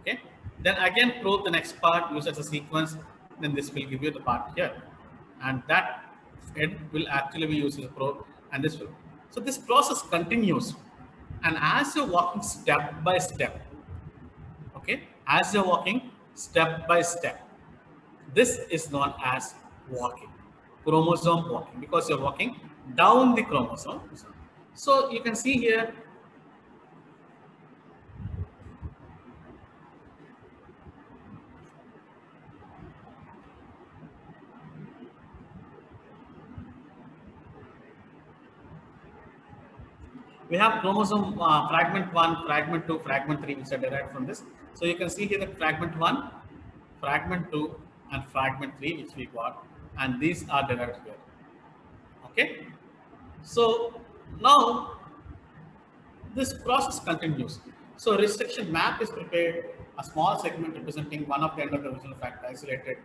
Speaker 1: Okay, then again probe the next part, use as a sequence, then this will give you the part here, and that end will actually be used as a probe, and this will. So this process continues, and as you're walking step by step, okay, as you're walking step by step, this is known as walking, chromosome walking, because you're walking down the chromosome. So you can see here, we have chromosome fragment 1, fragment 2, fragment 3, which are derived from this. So you can see here the fragment 1, fragment 2, and fragment 3, which we got, and these are derived here. Okay, so now this process continues. So restriction map is prepared, a small segment representing one of the end of the original factor, isolated,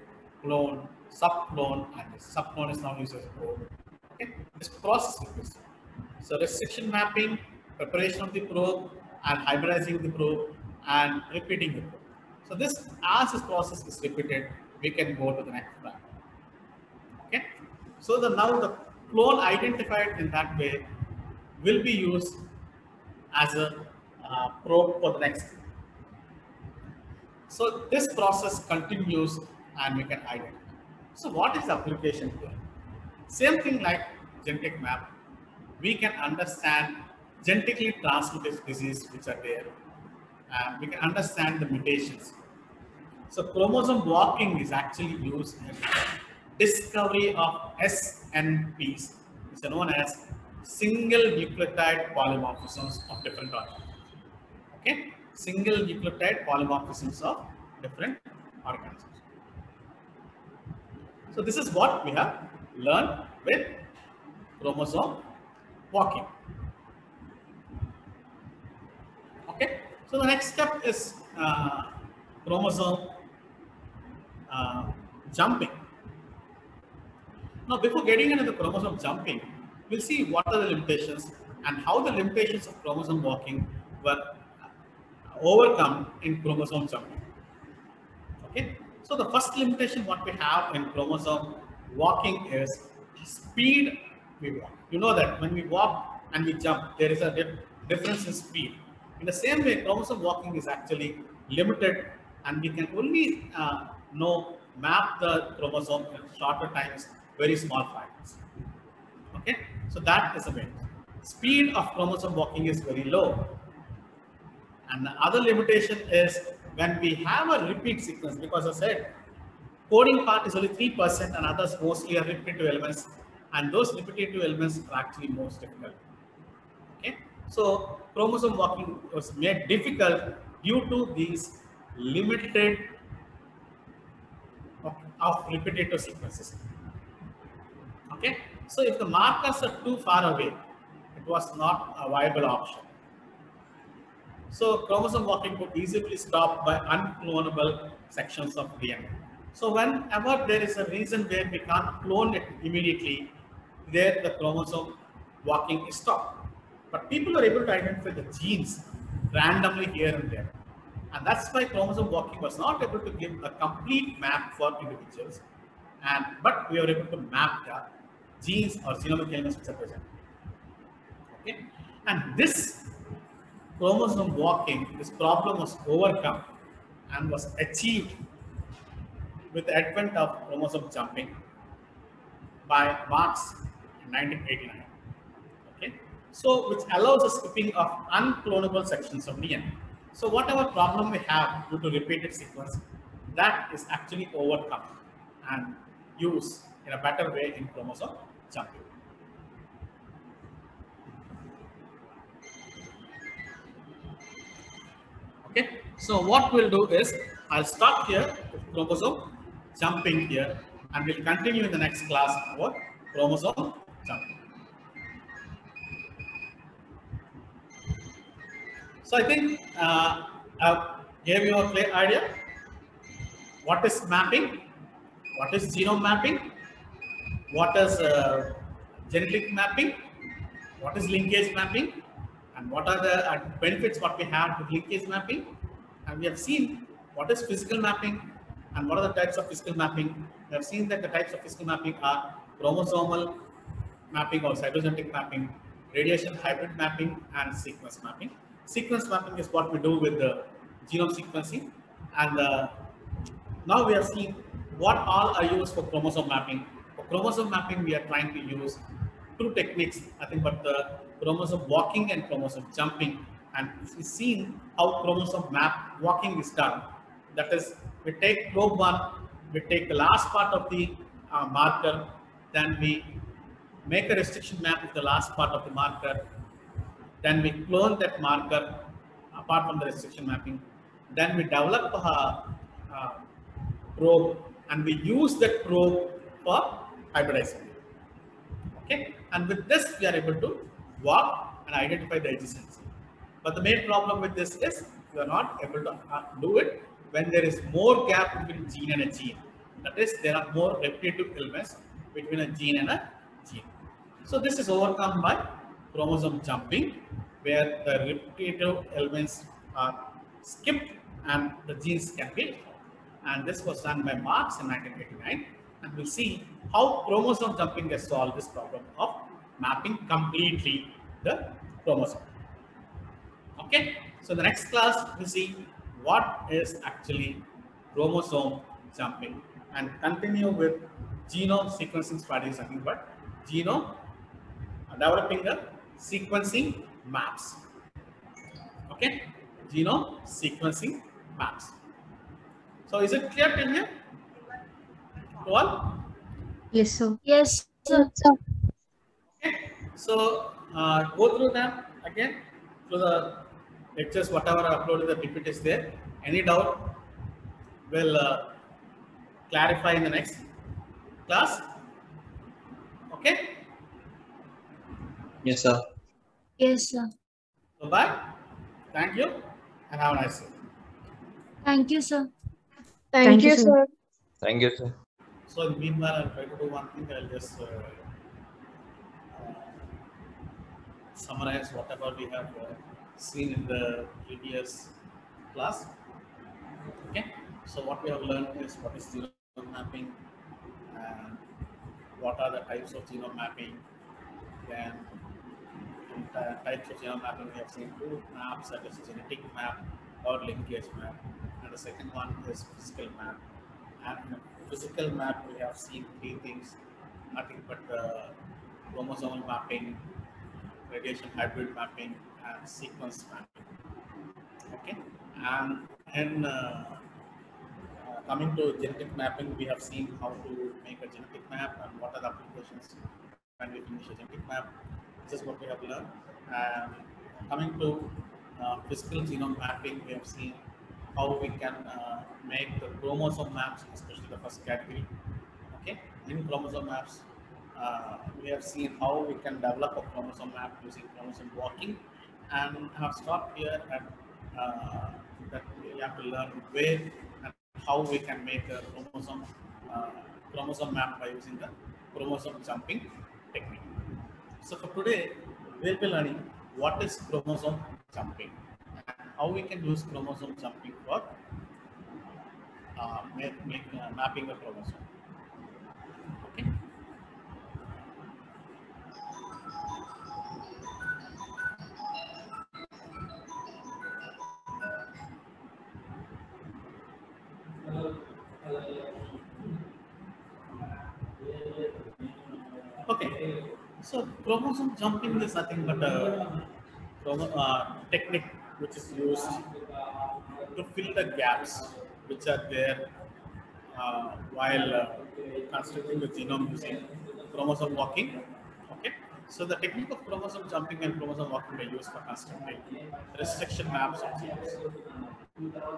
Speaker 1: clone, subclone, and this subclone is now used as a probe. Okay, this process is this. So restriction mapping, preparation of the probe, and hybridizing the probe, and repeating the probe. So this, as this process is repeated, we can go to the next frame. Okay. So now the clone identified in that way will be used as a probe for the next. So this process continues, and we can identify. So what is the application here? Same thing like genetic map. We can understand genetically transmitted disease which are there, and we can understand the mutations. So chromosome walking is actually used in discovery of SNPs, which are known as single nucleotide polymorphisms of different organisms. Okay, single nucleotide polymorphisms of different organisms. So this is what we have learned with chromosome walking. Okay, so the next step is chromosome jumping. Now, before getting into the chromosome jumping, we'll see what are the limitations and how the limitations of chromosome walking were overcome in chromosome jumping. Okay, so the first limitation what we have in chromosome walking is speed we walk. You know that when we walk and we jump, there is a difference in speed. In the same way, chromosome walking is actually limited, and we can only map the chromosome in shorter times, very small fragments. Okay, so that is the way. Speed of chromosome walking is very low. And the other limitation is when we have a repeat sequence, because I said coding part is only 3% and others mostly are repetitive elements, and those repetitive elements are actually most difficult. Okay, so chromosome walking was made difficult due to these limited of repetitive sequences. Okay, so if the markers are too far away, it was not a viable option. So chromosome walking could easily be stopped by unclonable sections of DNA. So whenever there is a reason where we can't clone it immediately, there the chromosome walking is stopped. But people are able to identify the genes randomly here and there. And that's why chromosome walking was not able to give a complete map for individuals, but we were able to map the genes or genomic elements which are present. Okay, and this chromosome walking, this problem was overcome and was achieved with the advent of chromosome jumping by Marx in 1989. Okay, so which allows the skipping of unclonable sections of DNA. So whatever problem we have due to repeated sequence, that is actually overcome and used in a better way in chromosome jumping. Okay, so what we'll do is I'll stop here with chromosome jumping here, and we'll continue in the next class about chromosome jumping. So I think I gave you a clear idea what is mapping, what is genome mapping, what is genetic mapping, what is linkage mapping, and what are the benefits what we have with linkage mapping. And we have seen what is physical mapping and what are the types of physical mapping. We have seen that the types of physical mapping are chromosomal mapping or cytogenetic mapping, radiation hybrid mapping, and sequence mapping. Sequence mapping is what we do with the genome sequencing, and now we have seen what all are used for chromosome mapping. For chromosome mapping, we are trying to use two techniques, I think, but the chromosome walking and chromosome jumping. And we've seen how chromosome map walking is done. That is, we take probe 1, we take the last part of the marker, then we make a restriction map with the last part of the marker, then we clone that marker apart from the restriction mapping, then we develop a probe and we use that probe for hybridizing. Okay, and with this we are able to walk and identify the adjacency. But the main problem with this is you are not able to do it when there is more gap between gene and a gene. That is, there are more repetitive elements between a gene and a gene. So this is overcome by chromosome jumping, where the repetitive elements are skipped and the genes can be found. And this was done by Marx in 1989. And we'll see how chromosome jumping has solved this problem of mapping completely the chromosome. Okay, so the next class we'll see what is actually chromosome jumping and continue with genome sequencing strategies, I think, but genome developing the sequencing maps. Okay, genome sequencing maps. So is it clear till here to all?
Speaker 3: Yes, sir.
Speaker 2: Yes, sir.
Speaker 1: Okay, so go through them again through the lectures, whatever I uploaded, the PPT is there. Any doubt, we'll clarify in the next class. Okay,
Speaker 4: Yes, sir.
Speaker 2: Yes, sir.
Speaker 1: so bye. Thank you and have a nice day.
Speaker 2: Thank you, sir.
Speaker 3: Thank you, sir.
Speaker 4: Thank you, sir.
Speaker 1: So in the meanwhile, I'll try to do one thing. I'll just summarize whatever we have seen in the previous class. Okay, so what we have learned is what is genome mapping and what are the types of genome mapping. Then in types of genome mapping, we have seen two maps, that is genetic map or linkage map, and the second one is physical map. And in a physical map, we have seen three things, nothing but chromosomal mapping, radiation hybrid mapping, and sequence mapping. Okay, and in coming to genetic mapping, we have seen how to make a genetic map and what are the applications when we finish a genetic map. This is what we have learned. And coming to physical genome mapping, we have seen how we can make the chromosome maps, especially the first category. Okay, in chromosome maps, we have seen how we can develop a chromosome map using chromosome walking, and I have stopped here at that we have to learn where and how we can make a chromosome map by using the chromosome jumping technique. So for today, we'll be learning what is chromosome jumping and how we can use chromosome jumping for mapping the chromosome. Okay. Okay, so chromosome jumping is nothing but a technique which is used to fill the gaps which are there while constructing the genome using chromosome walking. Okay, so the technique of chromosome jumping and chromosome walking are used for constructing restriction maps of genes.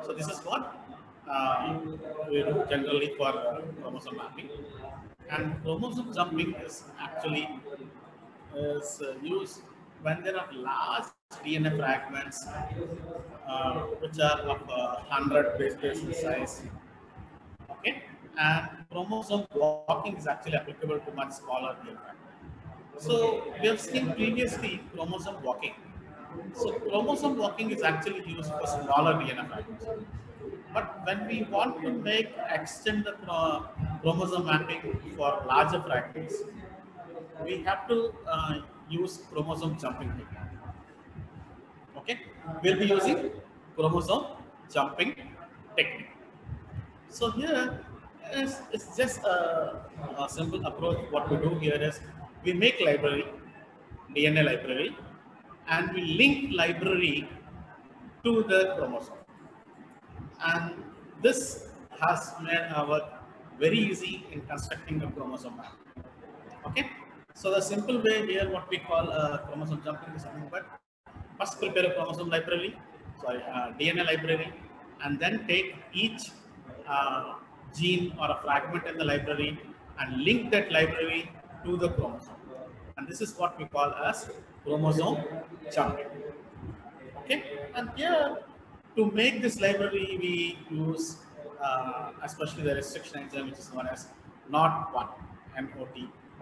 Speaker 1: So this is what we do generally for chromosome mapping. And chromosome jumping is actually used when there are large DNA fragments which are of 100 base pairs in size. Okay, and chromosome walking is actually applicable to much smaller DNA fragments. So we have seen previously chromosome walking. So chromosome walking is actually used for smaller DNA fragments. But when we want to extend the chromosome mapping for larger fragments, we have to use chromosome jumping technique. Okay, we'll be using chromosome jumping technique. So here it's just a simple approach. What we do here is we make library, DNA library, and we link library to the chromosome. And this has made our very easy in constructing a chromosome map. Okay, so the simple way here, what we call chromosome jumping is something but first prepare a chromosome library, DNA library, and then take each gene or a fragment in the library and link that library to the chromosome. And this is what we call as chromosome jumping. Okay, and here to make this library, we use especially the restriction enzyme, which is known as NOT1, NOT.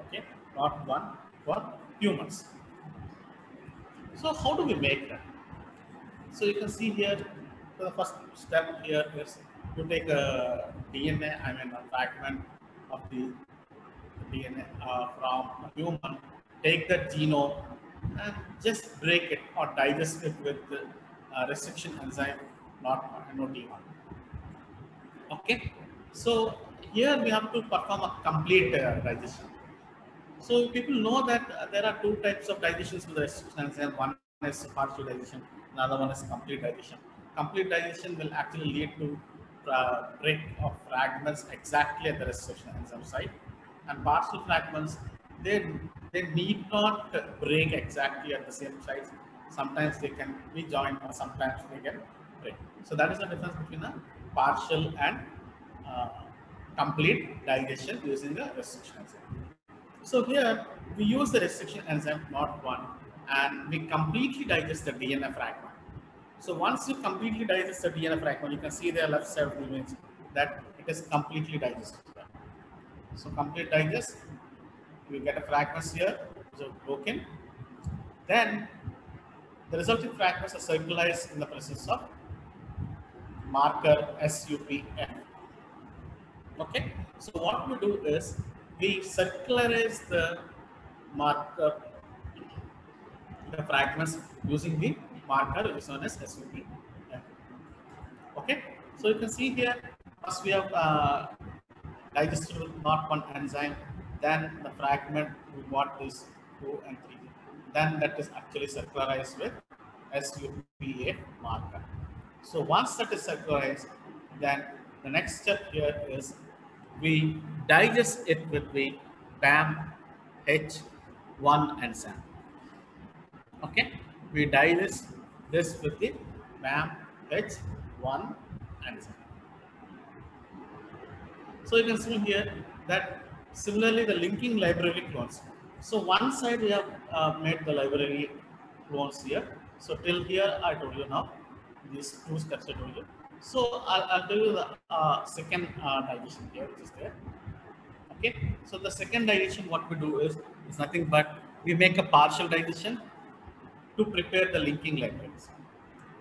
Speaker 1: Okay, NOT1 for humans. So how do we make that? So you can see here, the first step here is to take a DNA, a fragment of the DNA from a human, take that genome and just break it or digest it with the restriction enzyme, not NOT1. Okay, so here we have to perform a complete digestion. So people know that there are two types of digestions with the restriction enzyme. One is partial digestion, another one is complete digestion. Complete digestion will actually lead to break of fragments exactly at the restriction enzyme site, and partial fragments they need not break exactly at the same sites. Sometimes they can be joined, or sometimes they can break. So that is the difference between a partial and uh, complete digestion using the restriction enzyme. So here we use the restriction enzyme NOT1 and we completely digest the DNA fragment. So once you completely digest the DNA fragment, you can see the left side of the image that it is completely digested. So complete digest, we get a fragments here, which are broken. Then the resulting fragments are circularized in the presence of marker SUPF. Okay, so what we do is we circularize the marker, the fragments using the marker which is known as SUPF. Okay, so you can see here, first we have digested with NOT1 enzyme, then the fragment we want is 2 and 3, then that is actually circularized with SUPF marker. So once that is circularized, then the next step here is we digest it with the BAM H1 enzyme. Okay, we digest this with the BAM H1 enzyme. So you can see here that similarly the linking library clones. So one side we have made the library clones here. So till here I told you now these two steps I told you. So I'll tell you the second digestion here which is there. Okay, so the second digestion what we do is nothing but we make a partial digestion to prepare the linking libraries.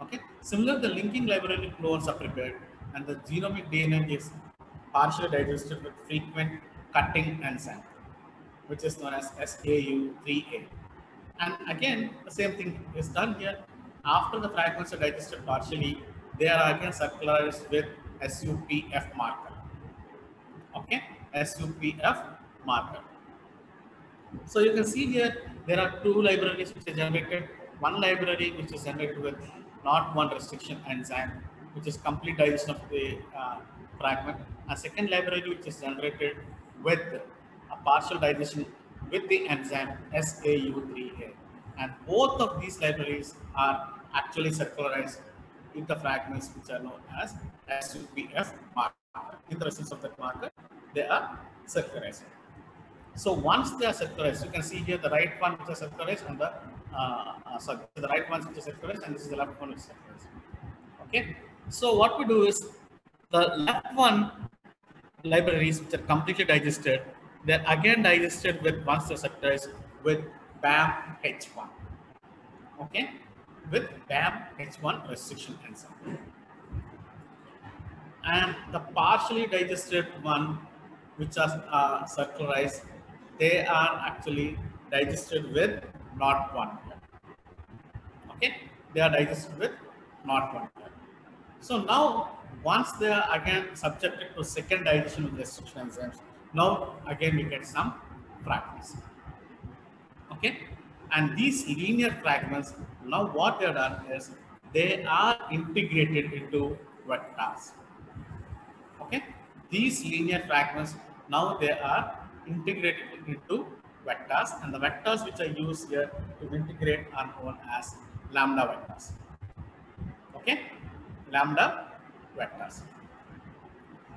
Speaker 1: Okay, Similar, the linking library clones are prepared, and the genomic DNA is partially digested with frequent cutting enzyme, which is known as SAU3A. And again, the same thing is done here. After the fragments are digested partially, they are again circularized with SUPF marker. Okay, SUPF marker. So you can see here there are two libraries which are generated. One library which is generated with not one restriction enzyme, which is complete digestion of the fragment. A second library which is generated with a partial digestion with the enzyme SAU3A. And both of these libraries are actually circularized in the fragments which are known as SUPF marker. In the presence of that marker, they are circularized. So once they are circularized, you can see here the right one which is circularized and sorry, the right ones which is circularized, and this is the left one which is circularized. Okay. So what we do is the left one libraries which are completely digested, they're again digested with once they're circularized with BAM H1. Okay, with BAM H1 restriction enzyme. And the partially digested one which are circularized, they are actually digested with not one. Okay, they are digested with not one. So now once they are again subjected to second digestion with restriction enzymes, now again we get some fragments. Okay, and these linear fragments, now what they are done is they are integrated into vectors. Okay, these linear fragments now they are integrated into vectors, and the vectors which are used here to integrate are known as lambda vectors. Okay, lambda vectors.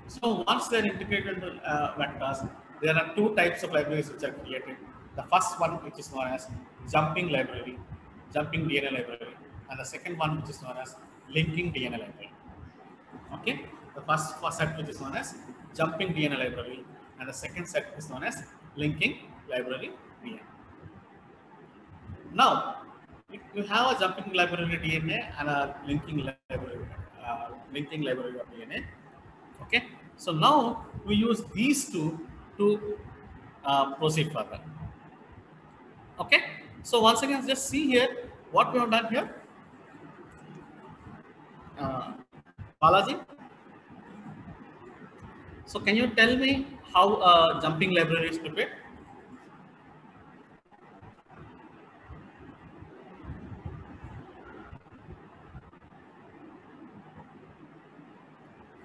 Speaker 1: So once they are integrated into vectors, there are two types of libraries which are created. The first one which is known as jumping library, jumping DNA library, and the second one which is known as linking DNA library. Okay, the first set which is known as jumping DNA library, and the second set is known as linking library DNA. Now, you have a jumping library DNA and a linking library of DNA. Okay, so now we use these two to proceed further. Okay, so once again, just see here what we have done here. Balaji. So can you tell me how a jumping library is prepared?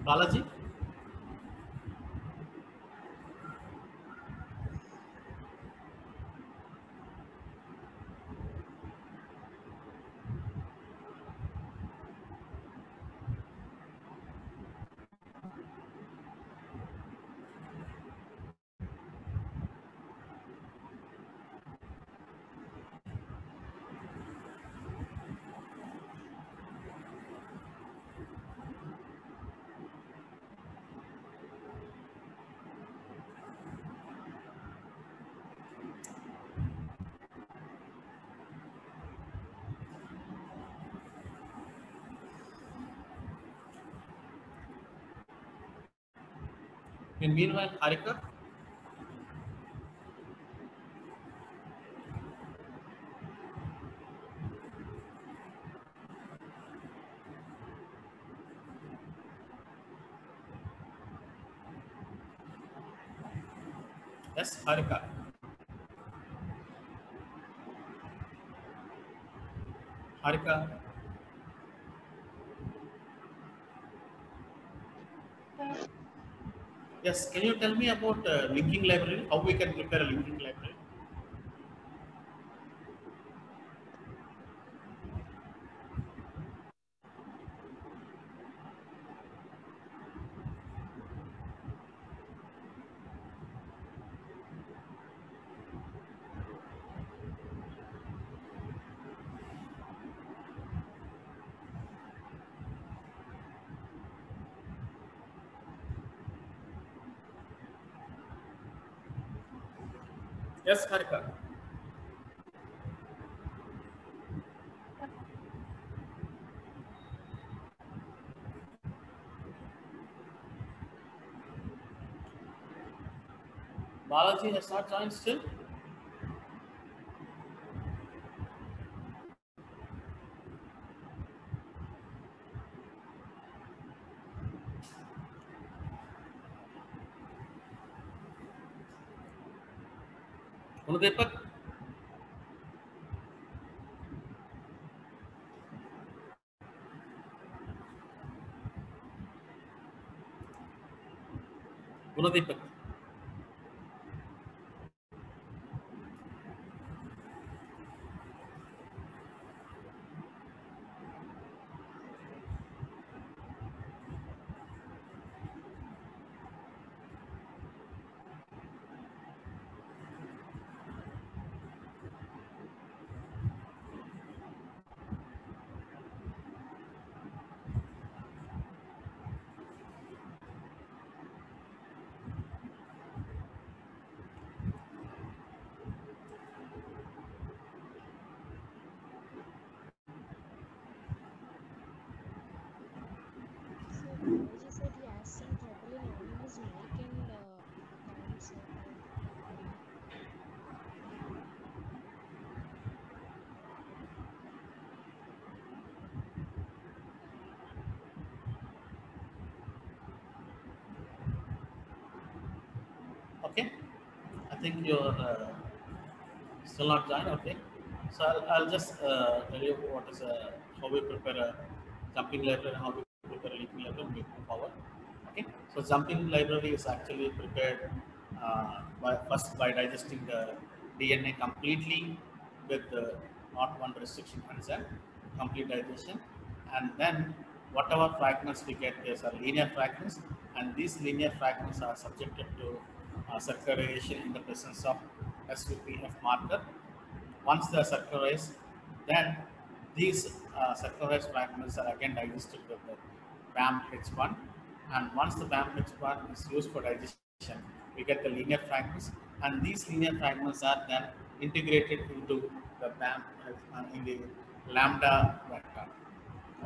Speaker 1: Balaji? In meanwhile, Harika? Yes, Harika. Harika. Yes, can you tell me about linking library? How we can prepare a linking library? Yes, Harika. Balaji has not joined still. Gunadeepak? Gunadeepak.
Speaker 4: So Balaji said he has some trouble in on his mic and he can't say that.
Speaker 1: Okay. I think you're still not joined. Okay. So I'll just tell you what is how we prepare a jumping library and how we prepare a linking library and we move forward. Okay. So jumping library is actually prepared first by digesting the DNA completely with not one restriction enzyme, complete digestion, and then whatever fragments we get, these are linear fragments, and these linear fragments are subjected to circularization in the presence of SUPF marker. Once they are circularized, then these circularized fragments are again digested with the BAM-H1, and once the BAM-H1 is used for digestion, we get the linear fragments, and these linear fragments are then integrated into the BAM in the lambda vector.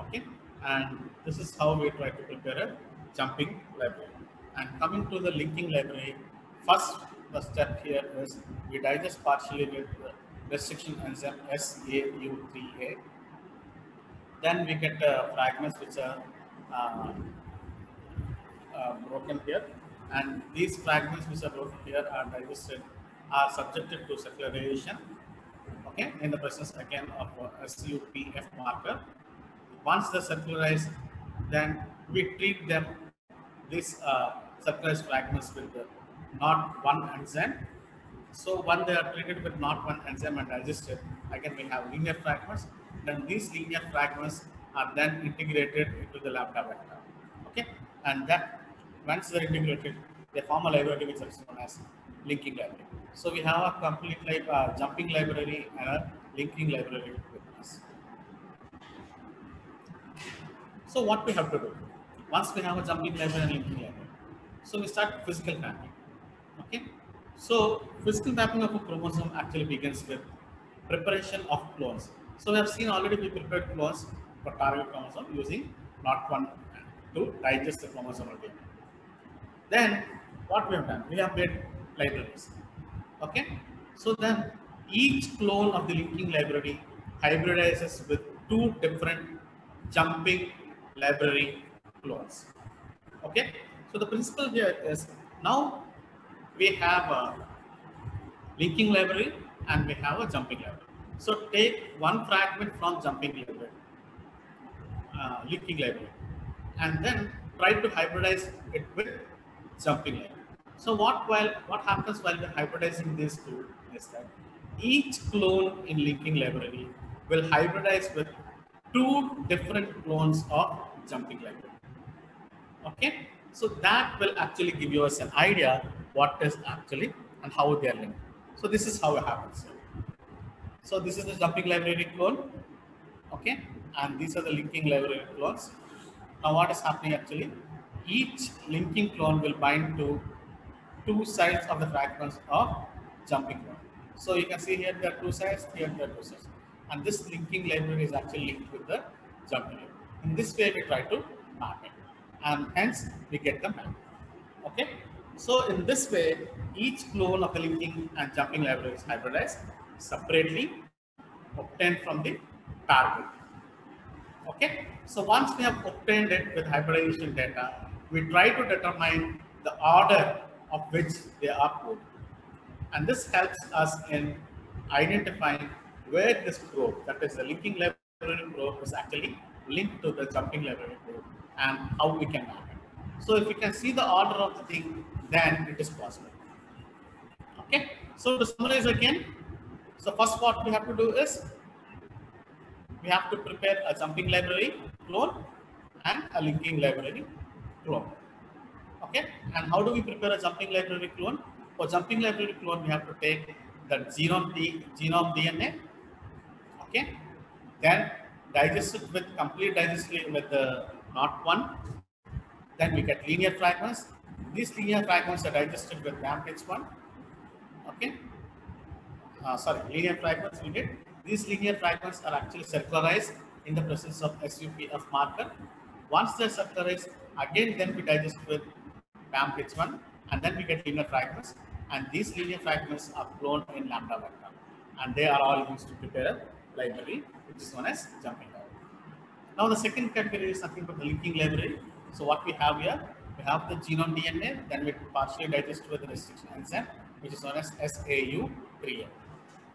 Speaker 1: Okay, and this is how we try to prepare a jumping library. And coming to the linking library, first the step here is we digest partially with the restriction enzyme SAU3A. Then we get fragments which are uh, broken here, and these fragments which are broken here are digested, are subjected to circularization, okay, in the presence again of SUPF marker. Once they circularize, then we treat them, these circularized fragments with the not one enzyme. So when they are treated with not one enzyme and digested, again we have linear fragments. Then these linear fragments are then integrated into the lambda vector. Okay, and that once they're integrated, they form a library which is known as linking library. So we have a complete jumping library and a linking library with us. So what we have to do? Once we have a jumping library and linking library, so we start physical mapping. Okay. So physical mapping of a chromosome actually begins with preparation of clones. So we have seen already we prepared clones for target chromosome using not one to digest the chromosomal DNA. Then what we have done? We have made libraries. Okay. So then each clone of the linking library hybridizes with two different jumping library clones. Okay. So the principle here is now we have a linking library and we have a jumping library. So take one fragment from jumping library, linking library, and then try to hybridize it with jumping library. So what happens while we're hybridizing these two is that each clone in linking library will hybridize with two different clones of jumping library. Okay, so that will actually give you us an idea what is actually and how they are linked. So this is how it happens. So this is the jumping library clone, okay, and these are the linking library clones. Now what is happening actually? Each linking clone will bind to two sides of the fragments of jumping clone. So you can see here there are two sides, here there are two sides, and this linking library is actually linked with the jumping library. In this way, we try to map it, and hence we get the map. Okay. So in this way, each clone of the linking and jumping library is hybridized separately, obtained from the target. Okay, so once we have obtained it with hybridization data, we try to determine the order of which they are put. And this helps us in identifying where this probe, that is the linking library probe, is actually linked to the jumping library probe and how we can map it. So if we can see the order of the thing, then it is possible. Okay, so to summarize again, so first what we have to do is we have to prepare a jumping library clone and a linking library clone. Okay, and how do we prepare a jumping library clone? For jumping library clone, we have to take the genome DNA, okay, then digest it with complete digestion with the NOT1, then we get linear fragments. These linear fragments are digested with MAMPH1, okay, linear fragments we get. These linear fragments are actually circularized in the presence of SUPF marker. Once they're circularized, again then we digest with PAMPH1 and then we get linear fragments, and these linear fragments are cloned in lambda vector, and they are all used to prepare a library which is known as jumping library. Now the second category is nothing but the linking library. So what we have here, we have the genome DNA, then we partially digest with the restriction enzyme which is known as SAU3A.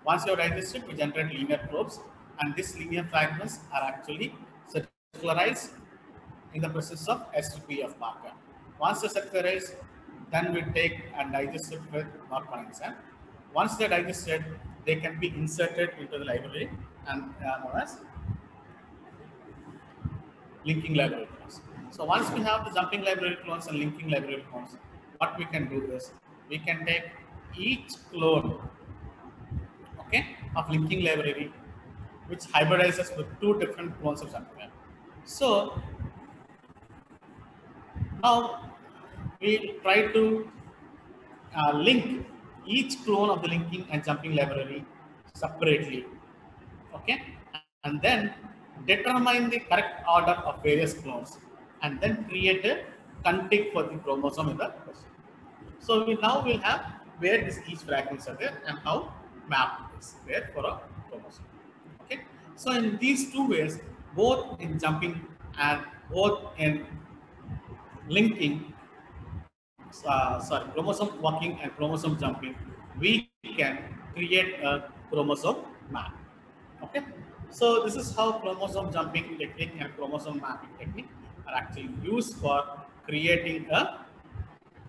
Speaker 1: Once you have digested, we generate linear probes, and these linear fragments are actually circularized in the presence of SUPF marker. Once they're circularized, then we take and digest it with NOT1 enzyme. Once they're digested, they can be inserted into the library and known as linking library clones. So once we have the jumping library clones and linking library clones, what we can do is we can take each clone, okay, of linking library, which hybridizes with two different clones of jumping library. So now we try to link each clone of the linking and jumping library separately, okay, and then determine the correct order of various clones, and then create a contig for the chromosome in the question. So we now will have where is each fragments are there and how map is there for a chromosome. Okay, so in these two ways, both in jumping and both in linking, chromosome walking and chromosome jumping, we can create a chromosome map. Okay, so this is how chromosome jumping technique and chromosome mapping technique are actually used for creating a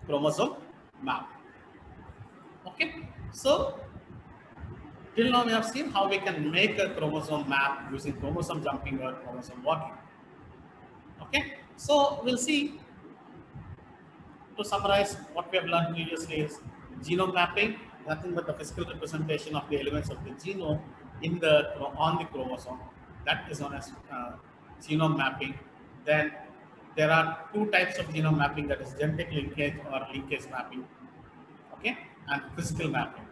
Speaker 1: chromosome map. Okay, so till now we have seen how we can make a chromosome map using chromosome jumping or chromosome walking. Okay, so we'll see. To summarize, what we have learned previously is genome mapping, nothing but the physical representation of the elements of the genome in the on the chromosome. That is known as genome mapping. Then there are two types of genome mapping, that is genetic linkage or linkage mapping, okay, and physical mapping.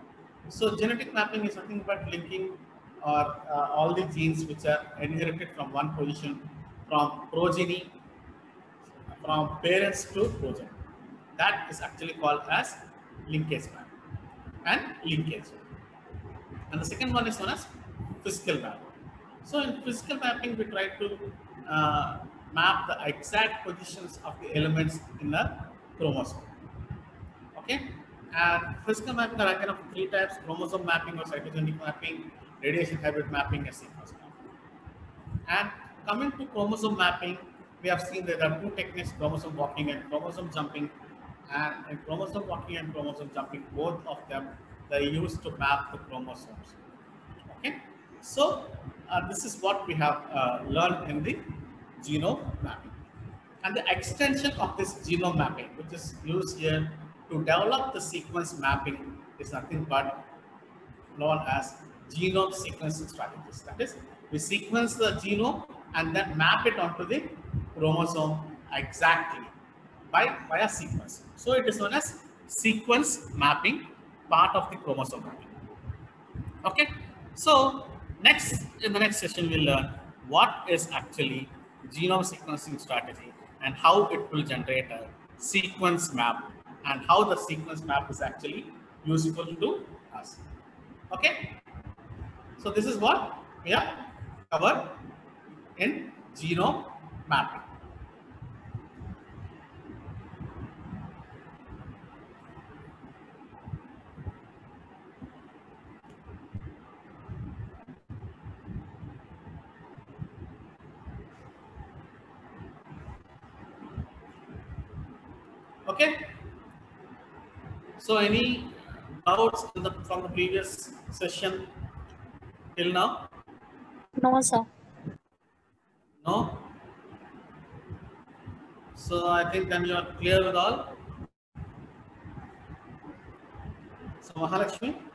Speaker 1: So genetic mapping is nothing but linking or all the genes which are inherited from one position, from progeny, from parents to progeny. That is actually called as linkage map and linkage. And the second one is known as physical mapping. So in physical mapping, we try to map the exact positions of the elements in a chromosome. Okay, and physical mapping are again of three types: chromosome mapping or cytogenetic mapping, radiation hybrid mapping, and sequence mapping. And coming to chromosome mapping, we have seen that there are two techniques: chromosome walking and chromosome jumping. And in chromosome walking and chromosome jumping, both of them, they used to map the chromosomes. Okay, so this is what we have learned in the genome mapping. And the extension of this genome mapping, which is used here to develop the sequence mapping, is nothing but known as genome sequencing strategies. That is, we sequence the genome and then map it onto the chromosome exactly via sequence. So it is known as sequence mapping, part of the chromosome mapping. Okay, so in the next session we'll learn what is actually genome sequencing strategy and how it will generate a sequence map and how the sequence map is actually useful to us. Okay, so this is what we have covered in genome mapping. Okay, so any doubts from the previous session till now?
Speaker 5: No, sir.
Speaker 1: No? So I think then you are clear with all. So Mahalakshmi?